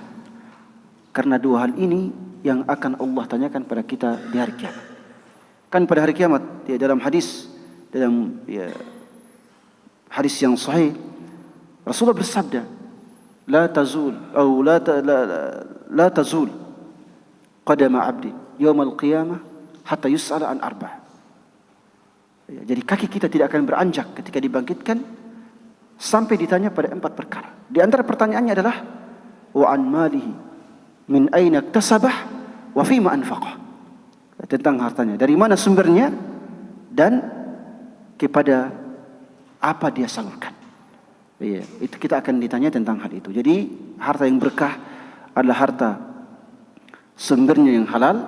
A: Karena dua hal ini yang akan Allah tanyakan pada kita di hari kiamat. Kan pada hari kiamat, dalam hadis yang sahih, Rasulullah bersabda, la tazul qadama 'abdin yawmal qiyamah hatta yus'ala an arba'. Ya, jadi kaki kita tidak akan beranjak ketika dibangkitkan sampai ditanya pada 4 perkara. Di antara pertanyaannya adalah wa an malihi min aina iktasabah wa fima anfaqah. Tentang hartanya, dari mana sumbernya dan kepada apa dia salurkan. Ya, itu kita akan ditanya tentang hal itu. Jadi harta yang berkah adalah harta sumbernya yang halal,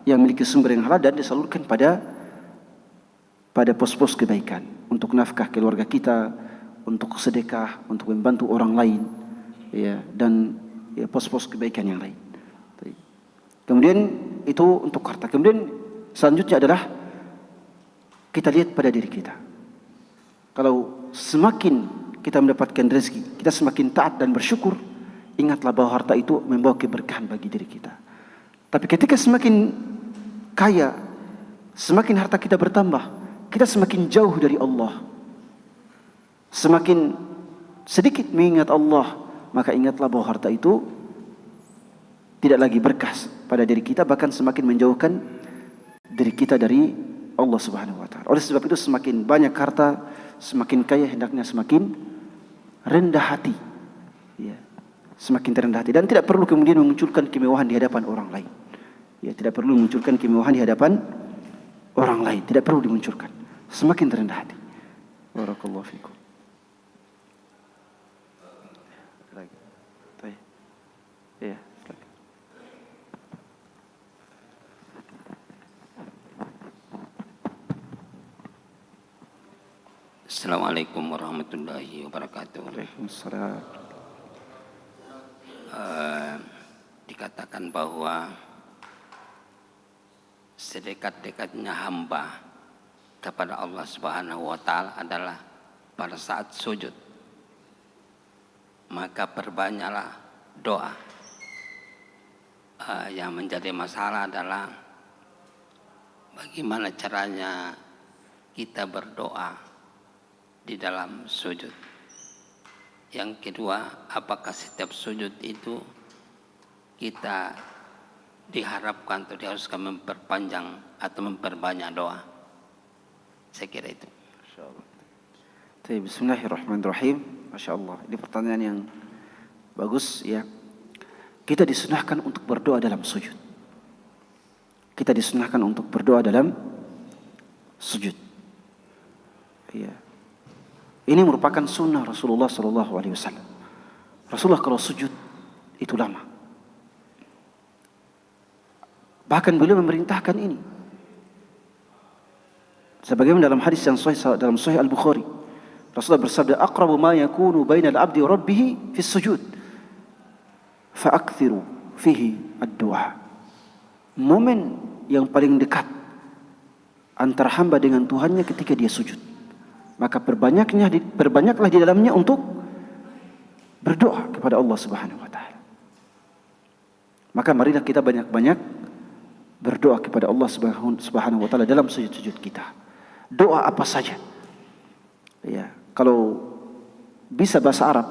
A: yang memiliki sumber yang halal dan disalurkan pada pos-pos kebaikan, untuk nafkah keluarga kita, untuk sedekah, untuk membantu orang lain, ya, dan ya, pos-pos kebaikan yang lain. Kemudian itu untuk harta. Kemudian selanjutnya adalah kita lihat pada diri kita. Kalau semakin kita mendapatkan rezeki, kita semakin taat dan bersyukur, ingatlah bahwa harta itu membawa keberkahan bagi diri kita. Tapi ketika semakin kaya, semakin harta kita bertambah, kita semakin jauh dari Allah. Semakin sedikit mengingat Allah, maka ingatlah bahwa harta itu tidak lagi berkah pada diri kita, bahkan semakin menjauhkan diri kita dari Allah Subhanahu wa taala. Oleh sebab itu semakin banyak harta, semakin kaya, hendaknya semakin rendah hati. Ya, semakin terendah hati, dan tidak perlu kemudian memunculkan kemewahan di hadapan orang lain. Ya, tidak perlu memunculkan kemewahan di hadapan orang lain, tidak perlu dimunculkan. Semakin terendah hati. Barakallahu fikum. Ya.
C: Assalamualaikum warahmatullahi wabarakatuh.
A: Waalaikumsalam.
C: Dikatakan bahwa sedekat-dekatnya hamba kepada Allah Subhanahu wa taala adalah pada saat sujud. Maka perbanyaklah doa. Yang menjadi masalah adalah bagaimana caranya kita berdoa di dalam sujud. Yang kedua, apakah setiap sujud itu kita diharapkan atau diharuskan memperpanjang atau memperbanyak doa? Saya kira itu.
A: Bismillahirrahmanirrahim. Masya Allah, ini pertanyaan yang bagus ya. Kita disunahkan untuk berdoa dalam sujud. Kita disunahkan untuk berdoa dalam sujud. Ya. Ini merupakan sunnah Rasulullah SAW. Rasulullah kalau sujud itu lama. Bahkan beliau memerintahkan ini. Sebagaimana dalam hadis yang sahih dalam Sahih Al-Bukhari, Rasulullah bersabda, "Aqrabu ma yakunu bainal 'abdi wa rabbih fi sujud, fa'akthiru fihi ad-du'a." Momen yang paling dekat antara hamba dengan Tuhannya ketika dia sujud, maka perbanyaklah di dalamnya untuk berdoa kepada Allah Subhanahu wa taala. Maka marilah kita banyak-banyak berdoa kepada Allah Subhanahu wa taala dalam sujud-sujud kita. Doa apa saja. Ya, kalau bisa bahasa Arab,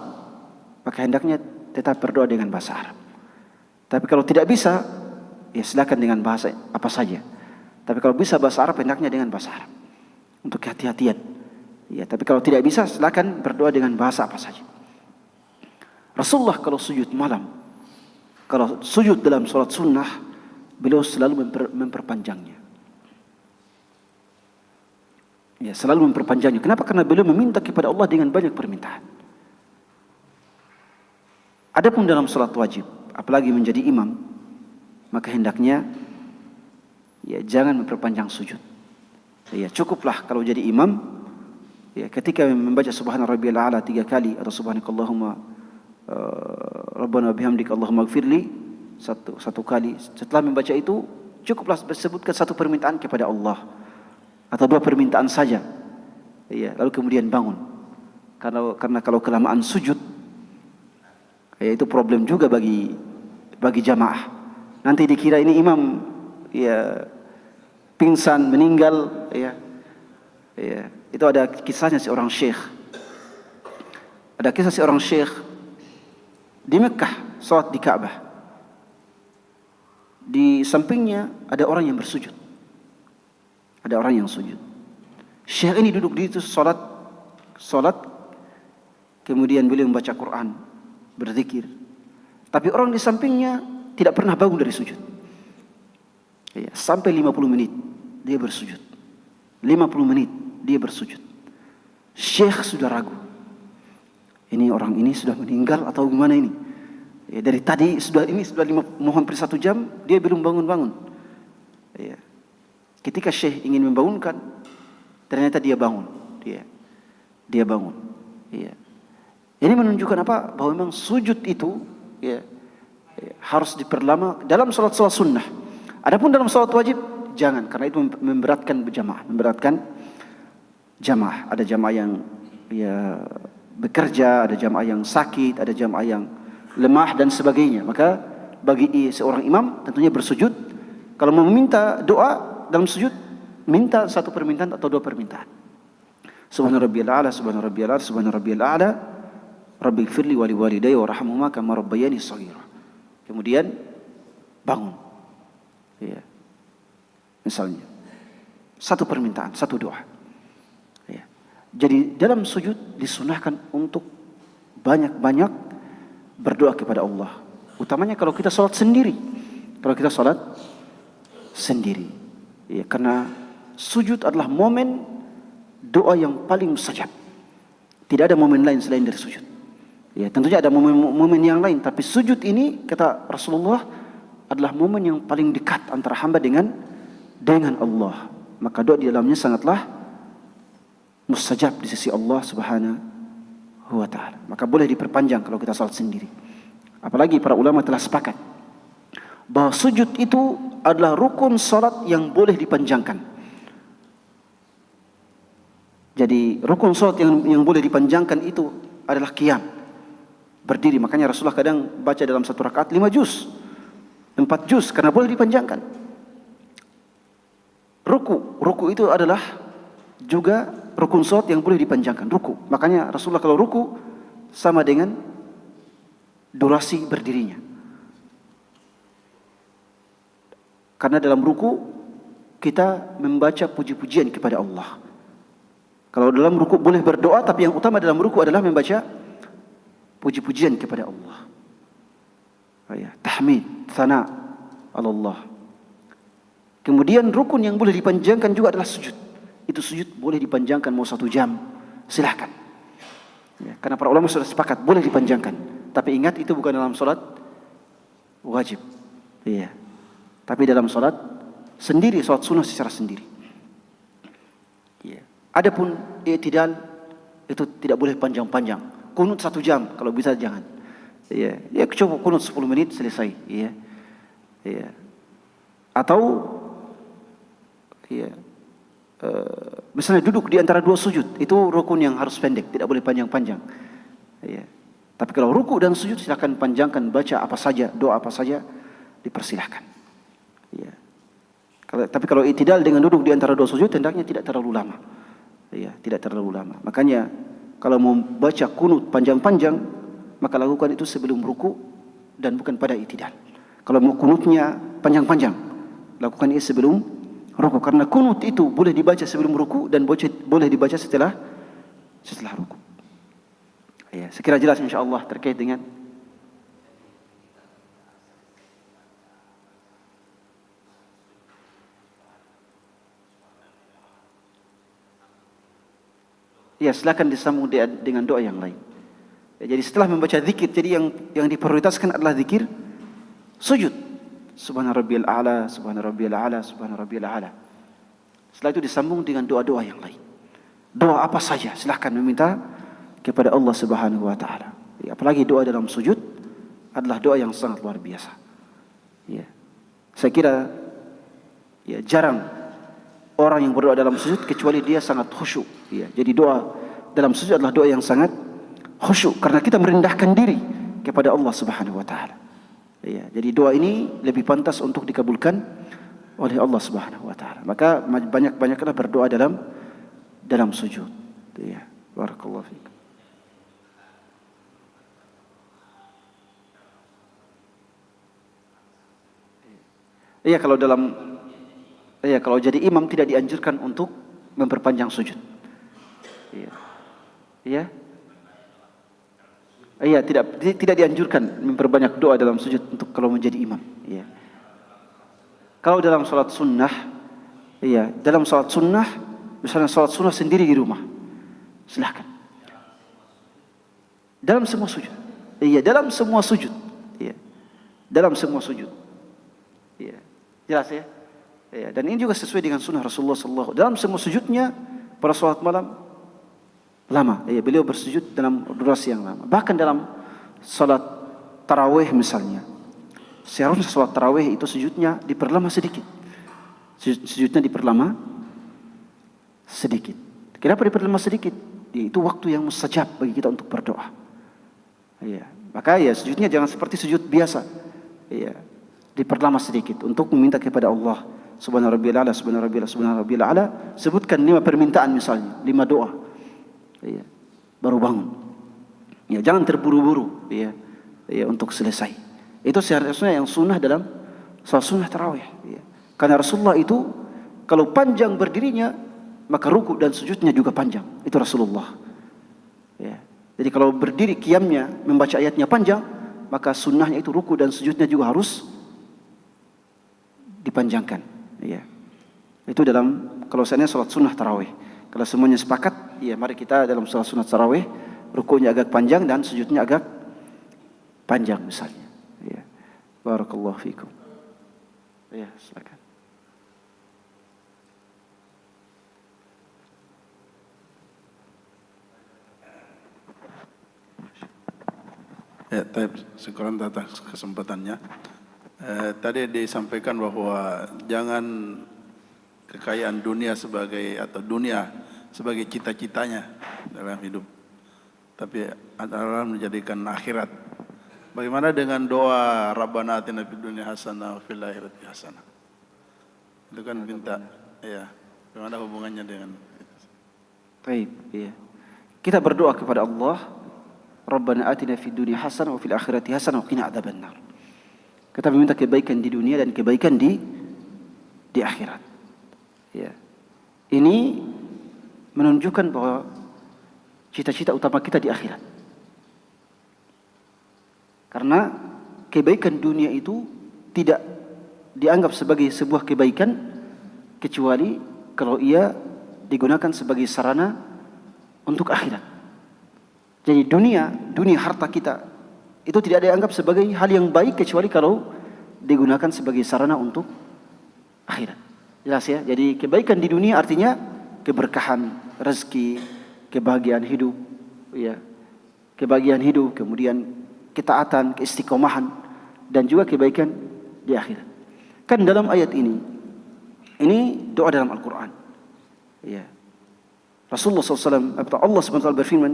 A: maka hendaknya tetap berdoa dengan bahasa Arab. Tapi kalau tidak bisa, ya silakan dengan bahasa apa saja. Tapi kalau bisa bahasa Arab, hendaknya dengan bahasa Arab. Untuk kehati-hatian. Ya, tapi kalau tidak bisa, silakan berdoa dengan bahasa apa saja. Rasulullah kalau sujud malam, kalau sujud dalam sholat sunnah, beliau selalu memperpanjangnya. Ya, selalu memperpanjangnya. Kenapa? Karena beliau meminta kepada Allah dengan banyak permintaan. Adapun dalam sholat wajib, apalagi menjadi imam, maka hendaknya ya jangan memperpanjang sujud. Ya, cukuplah kalau jadi imam, ya ketika membaca subhana rabbiyal a'la 3 kali atau subhanakallahumma rabbana bihamdika allahumma ighfirli satu kali. Setelah membaca itu, cukuplah sebutkan satu permintaan kepada Allah atau 2 permintaan saja. Ya, lalu kemudian bangun. Karena kalau kelamaan sujud, ya itu problem juga bagi jamaah. Nanti dikira ini imam ya pingsan, meninggal, ya. Ya, itu ada kisahnya seorang syekh. Ada kisah seorang syekh di Mekah salat di Ka'bah. Di sampingnya ada orang yang bersujud. Ada orang yang sujud. Syekh ini duduk di itu salat, kemudian beliau membaca Quran, berzikir. Tapi orang di sampingnya tidak pernah bangun dari sujud. Ya, sampai 50 menit dia bersujud. 50 menit dia bersujud. Syekh sudah ragu. Ini orang ini sudah meninggal atau gimana ini? Ya, dari tadi sudah hampir 1 jam dia belum bangun-bangun. Ya. Ketika Syekh ingin membangunkan, ternyata dia bangun. Dia bangun. Ya. Ini menunjukkan apa? Bahwa memang sujud itu harus diperlama dalam salat-salat sunnah. Adapun dalam salat wajib jangan, karena itu memberatkan jamaah. Ada jamaah yang bekerja, ada jamaah yang sakit, ada jamaah yang lemah dan sebagainya. Maka bagi seorang imam tentunya bersujud. Kalau mau meminta doa dalam sujud, minta 1 permintaan atau 2 permintaan. Subhana rabbiyal a'la, subhana rabbiyal a'la, subhana rabbiyal a'la, rabbighfirli wa liwalidayya warhamhuma kama rabbayani shaghira. Kemudian bangun. Ya. Misalnya 1 permintaan, 1 doa. Ya. Jadi dalam sujud disunahkan untuk banyak-banyak berdoa kepada Allah. Utamanya kalau kita salat sendiri. Ya, karena sujud adalah momen doa yang paling mustajab. Tidak ada momen lain selain dari sujud. Ya, tentunya ada momen yang lain, tapi sujud ini kata Rasulullah adalah momen yang paling dekat antara hamba dengan Allah. Maka doa di dalamnya sangatlah mustajab di sisi Allah Subhanahu wa taala. Maka boleh diperpanjang kalau kita salat sendiri. Apalagi para ulama telah sepakat bahwa sujud itu adalah rukun salat yang boleh dipanjangkan. Jadi rukun salat yang boleh dipanjangkan itu adalah qiyam, berdiri. Makanya Rasulullah kadang baca dalam 1 rakaat 5 juz, 4 juz, karena boleh dipanjangkan. Ruku itu adalah juga rukun salat yang boleh dipanjangkan. Ruku, makanya Rasulullah kalau ruku sama dengan durasi berdirinya. Karena dalam ruku kita membaca puji-pujian kepada Allah. Kalau dalam ruku boleh berdoa, tapi yang utama dalam ruku adalah membaca puji-pujian kepada Allah. Tahmid, thana Allah. Kemudian rukun yang boleh dipanjangkan juga adalah sujud. Itu sujud boleh dipanjangkan mau 1 jam, silahkan. Ya, karena para ulama sudah sepakat boleh dipanjangkan. Tapi ingat itu bukan dalam salat wajib. Iya. Tapi dalam salat sendiri, salat sunnah secara sendiri. Iya. Adapun i'tidal itu tidak boleh panjang-panjang. Kunut 1 jam kalau bisa jangan. Iya. Ya cukup kunut 10 menit selesai. Iya. Iya. Atau iya. Misalnya duduk di antara 2 sujud, itu rukun yang harus pendek, tidak boleh panjang-panjang. Iya. Tapi kalau ruku dan sujud silakan panjangkan, baca apa saja, doa apa saja dipersilahkan. Iya. Tapi kalau i'tidal dengan duduk di antara 2 sujud hendaknya tidak terlalu lama. Iya, tidak terlalu lama. Makanya kalau mau baca kunut panjang-panjang, maka lakukan itu sebelum ruku dan bukan pada i'tidal. Kalau mau kunutnya panjang-panjang, lakukan itu sebelum ruku, karena kunut itu boleh dibaca sebelum ruku dan boleh dibaca setelah ruku. Ya, sekira jelas insyaallah terkait dengan ya, silakan disambung dengan doa yang lain. Ya, jadi setelah membaca zikir, jadi yang diprioritaskan adalah zikir sujud. Subhana rabbiyal a'la, subhana rabbiyal a'la, subhana rabbiyal a'la. Setelah itu disambung dengan doa-doa yang lain. Doa apa saja silahkan meminta kepada Allah Subhanahu wa taala. Ya, apalagi doa dalam sujud adalah doa yang sangat luar biasa. Ya. Saya kira ya jarang orang yang berdoa dalam sujud kecuali dia sangat khusyuk. Ya. Jadi doa dalam sujud adalah doa yang sangat khusyuk karena kita merendahkan diri kepada Allah Subhanahu wa taala. Ya, jadi doa ini lebih pantas untuk dikabulkan oleh Allah Subhanahu wa taala. Maka banyak-banyaklah berdoa dalam sujud. Ya, barakallahu fiik. Iya, kalau dalam Ya, kalau jadi imam tidak dianjurkan untuk memperpanjang sujud. Iya. Iya. Iya, tidak dianjurkan memperbanyak doa dalam sujud untuk kalau menjadi imam. Iya. Kalau dalam salat sunnah, iya, dalam salat sunnah, misalnya salat sunnah sendiri di rumah, silahkan. Dalam semua sujud. Iya, dalam semua sujud. Iya. Dalam semua sujud. Iya. Jelas ya? Iya, dan ini juga sesuai dengan sunnah Rasulullah sallallahu alaihi wasallam. Dalam semua sujudnya pada salat malam lama. Iya, beliau bersujud dalam durasi yang lama. Bahkan dalam salat tarawih misalnya. Seharusnya salat tarawih itu sujudnya diperlama sedikit. Sujudnya diperlama sedikit. Kenapa diperlama sedikit? Itu waktu yang mustajab bagi kita untuk berdoa. Iya, maka ya sujudnya jangan seperti sujud biasa. Iya, diperlama sedikit untuk meminta kepada Allah. Subhana rabbiyal a'la, subhana rabbiyal a'la, subhana rabbiyal a'la. Sebutkan 5 permintaan misalnya, 5 doa. Iya, baru bangun. Ya, jangan terburu-buru. Iya, iya, untuk selesai. Itu seharusnya yang sunnah dalam salat sunnah tarawih. Iya. Karena Rasulullah itu kalau panjang berdirinya, maka ruku dan sujudnya juga panjang. Itu Rasulullah. Ya. Jadi kalau berdiri qiyamnya membaca ayatnya panjang, maka sunnahnya itu ruku dan sujudnya juga harus dipanjangkan. Ya. Itu dalam kalau seandainya salat sunnah tarawih. Kalau semuanya sepakat, ya mari kita dalam salat sunnah tarawih, rukunya agak panjang dan sujudnya agak panjang misalnya. Ya. Barakallahu fikum. Ya, silakan.
D: Ya, syukuran atas kesempatannya. Tadi disampaikan bahwa jangan kekayaan dunia sebagai atau dunia sebagai cita-citanya dalam hidup, tapi adalah menjadikan akhirat. Bagaimana dengan doa Rabbana atina fid dunya hasanah wa fil akhirati hasanah? Itu kan minta, ya. Bagaimana hubungannya dengan itu?
A: Baik, ya. Kita berdoa kepada Allah, Rabbana atina fid dunya hasanah wa fil akhirati hasanah wa qina adzabannar. Kita meminta kebaikan di dunia dan kebaikan di akhirat. Ya. Ini menunjukkan bahwa cita-cita utama kita di akhirat. Karena kebaikan dunia itu tidak dianggap sebagai sebuah kebaikan kecuali kalau ia digunakan sebagai sarana untuk akhirat. Jadi dunia harta kita itu tidak dianggap sebagai hal yang baik kecuali kalau digunakan sebagai sarana untuk akhirat. Jelas ya? Jadi kebaikan di dunia artinya keberkahan, rezeki, kebahagiaan hidup, ya. Kebahagiaan hidup, kemudian ketaatan, keistiqomahan, dan juga kebaikan di akhirat. Kan dalam ayat ini doa dalam Al-Quran. Ya. Rasulullah SAW, Allah SWT berfirman,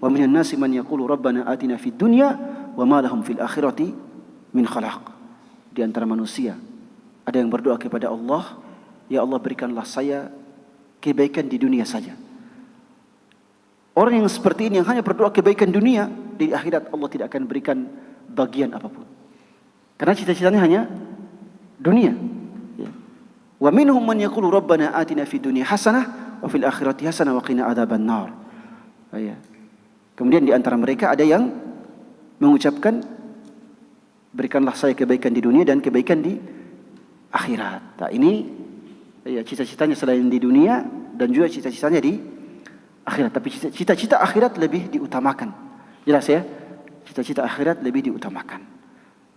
A: wa minan nasi man yaqulu rabbana atina fid dunya wa ma lahum fil akhirati min khalaq. Di antara manusia ada yang berdoa kepada Allah, ya Allah berikanlah saya kebaikan di dunia saja. Orang yang seperti ini yang hanya berdoa kebaikan dunia, di akhirat Allah tidak akan berikan bagian apapun. Karena cita-citanya hanya dunia. Ya. Wa minhum man yaqulu rabbana atina fid dunya hasanah wa fil akhirati hasanah wa qina adzabannar. Ya. Kemudian di antara mereka ada yang mengucapkan berikanlah saya kebaikan di dunia dan kebaikan di akhirat. Nah, ini ya cita-citanya selain di dunia dan juga cita-citanya di akhirat. Tapi cita-cita akhirat lebih diutamakan. Jelas ya? Cita-cita akhirat lebih diutamakan.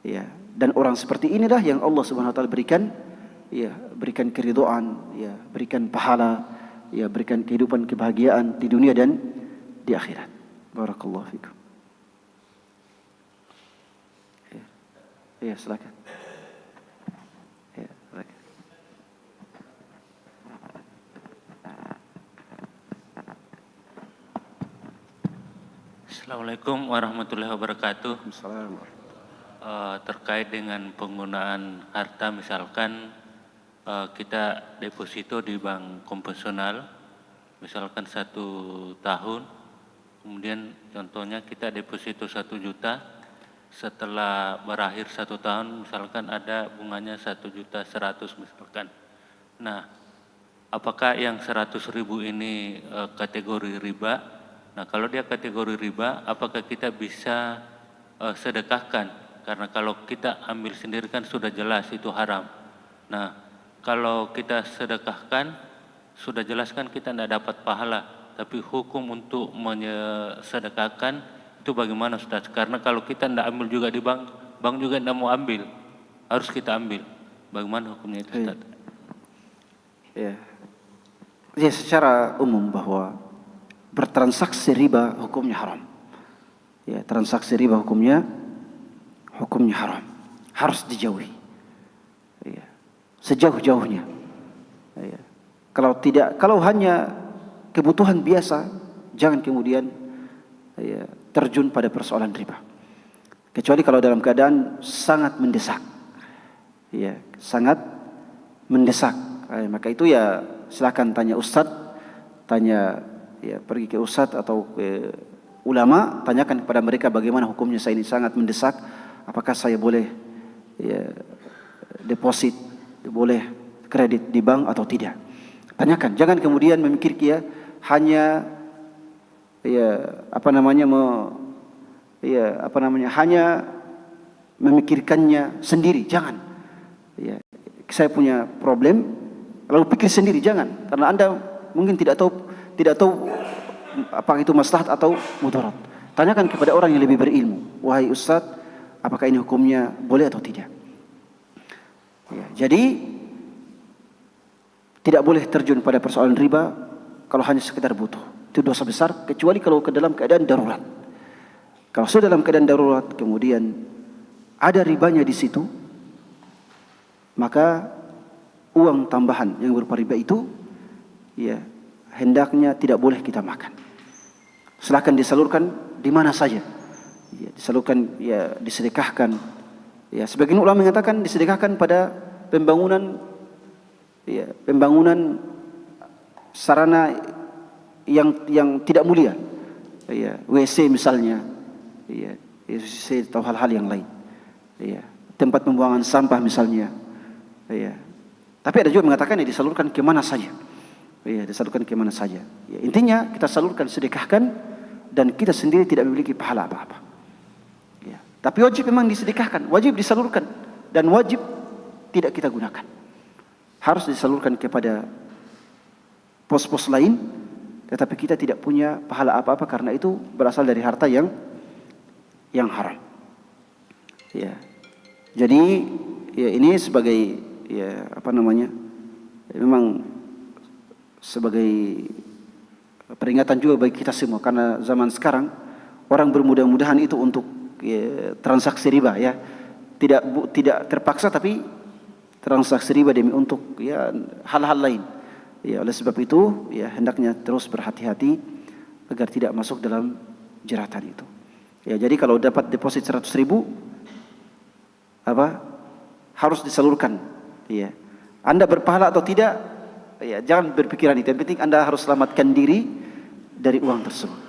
A: Ya, dan orang seperti inilah yang Allah Subhanahu wa taala berikan berikan keridhaan, ya, berikan pahala, ya, berikan kehidupan kebahagiaan di dunia dan di akhirat. Barakallahu fikum. Ya, silakan. Ya, silakan.
E: Assalamualaikum warahmatullahi wabarakatuh.
A: Assalamualaikum.
E: Terkait dengan penggunaan harta, misalkan kita deposito di bank konvensional, misalkan 1 tahun, kemudian contohnya kita deposito 1 juta, setelah berakhir 1 tahun, misalkan ada bunganya 1.100.000 misalkan. Nah, apakah yang 100.000 ini kategori riba? Nah, kalau dia kategori riba, apakah kita bisa sedekahkan? Karena kalau kita ambil sendiri kan sudah jelas itu haram. Nah, kalau kita sedekahkan, sudah jelas kan kita tidak dapat pahala. Tapi hukum untuk sedekahkan itu bagaimana Ustaz? Karena kalau kita tidak ambil juga di bank, bank juga tidak mau ambil. Harus kita ambil. Bagaimana hukumnya itu Ustaz?
A: Ya. Ya, secara umum bahwa bertransaksi riba hukumnya haram. Ya, transaksi riba hukumnya haram. Harus dijauhi. Ya. Sejauh-jauhnya. Ya. Kalau hanya kebutuhan biasa, jangan kemudian ya, terjun pada persoalan riba. Kecuali kalau dalam keadaan sangat mendesak. Ya, sangat mendesak. Maka itu ya silakan tanya ustadz, pergi ke ustadz atau ke ulama, tanyakan kepada mereka bagaimana hukumnya saya ini sangat mendesak, apakah saya boleh ya, deposit, boleh kredit di bank atau tidak. Tanyakan, jangan kemudian memikirkan hanya hanya memikirkannya sendiri, jangan. Ya, saya punya problem, lalu pikir sendiri, jangan. Karena Anda mungkin tidak tahu apakah itu maslahat atau mudarat. Tanyakan kepada orang yang lebih berilmu. Wahai Ustaz, apakah ini hukumnya boleh atau tidak? Ya, jadi tidak boleh terjun pada persoalan riba kalau hanya sekedar butuh. Itu dosa besar, kecuali kalau ke dalam keadaan darurat. Kalau sudah dalam keadaan darurat, kemudian ada ribanya di situ, maka uang tambahan yang berupa riba itu ya hendaknya tidak boleh kita makan. Silakan disalurkan di mana saja. Ya, disalurkan, ya disedekahkan. Ya, sebagian ulama mengatakan disedekahkan pada pembangunan sarana yang tidak mulia. Ya, WC misalnya. Ya, WC atau hal-hal yang lain. Ya, tempat pembuangan sampah misalnya. Ya. Tapi ada juga mengatakan disalurkan ke mana saja. Ya, disalurkan ke mana saja. Ya, intinya kita salurkan, sedekahkan, dan kita sendiri tidak memiliki pahala apa-apa. Ya. Tapi wajib memang disedekahkan, wajib disalurkan, dan wajib tidak kita gunakan. Harus disalurkan kepada pos-pos lain, tetapi kita tidak punya pahala apa-apa karena itu berasal dari harta yang haram. Ya. Jadi ya ini sebagai memang sebagai peringatan juga bagi kita semua, karena zaman sekarang orang bermudah-mudahan itu untuk transaksi riba, ya tidak terpaksa, tapi transaksi riba demi untuk hal-hal lain. Ya, oleh sebab itu ya hendaknya terus berhati-hati agar tidak masuk dalam jeratan itu. Ya, jadi kalau dapat deposit 100.000 harus disalurkan. Ya. Anda berpahala atau tidak, ya, jangan berpikiran itu. Yang penting Anda harus selamatkan diri dari uang tersebut.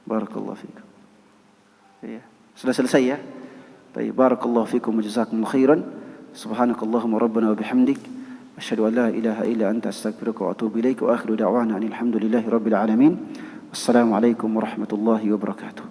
A: Barakallahu fikum. Ya. Sudah selesai ya? Baik, barakallahu fikum wa jazakumullahu khairan. Subhanakallahumma rabbana wa bihamdik, asyhadu an la ilaha illa anta astaghfiruka wa atubu ilaik, wa akhiru da'wana alhamdulillahi rabbil alamin. Wassalamualaikum warahmatullahi wabarakatuh.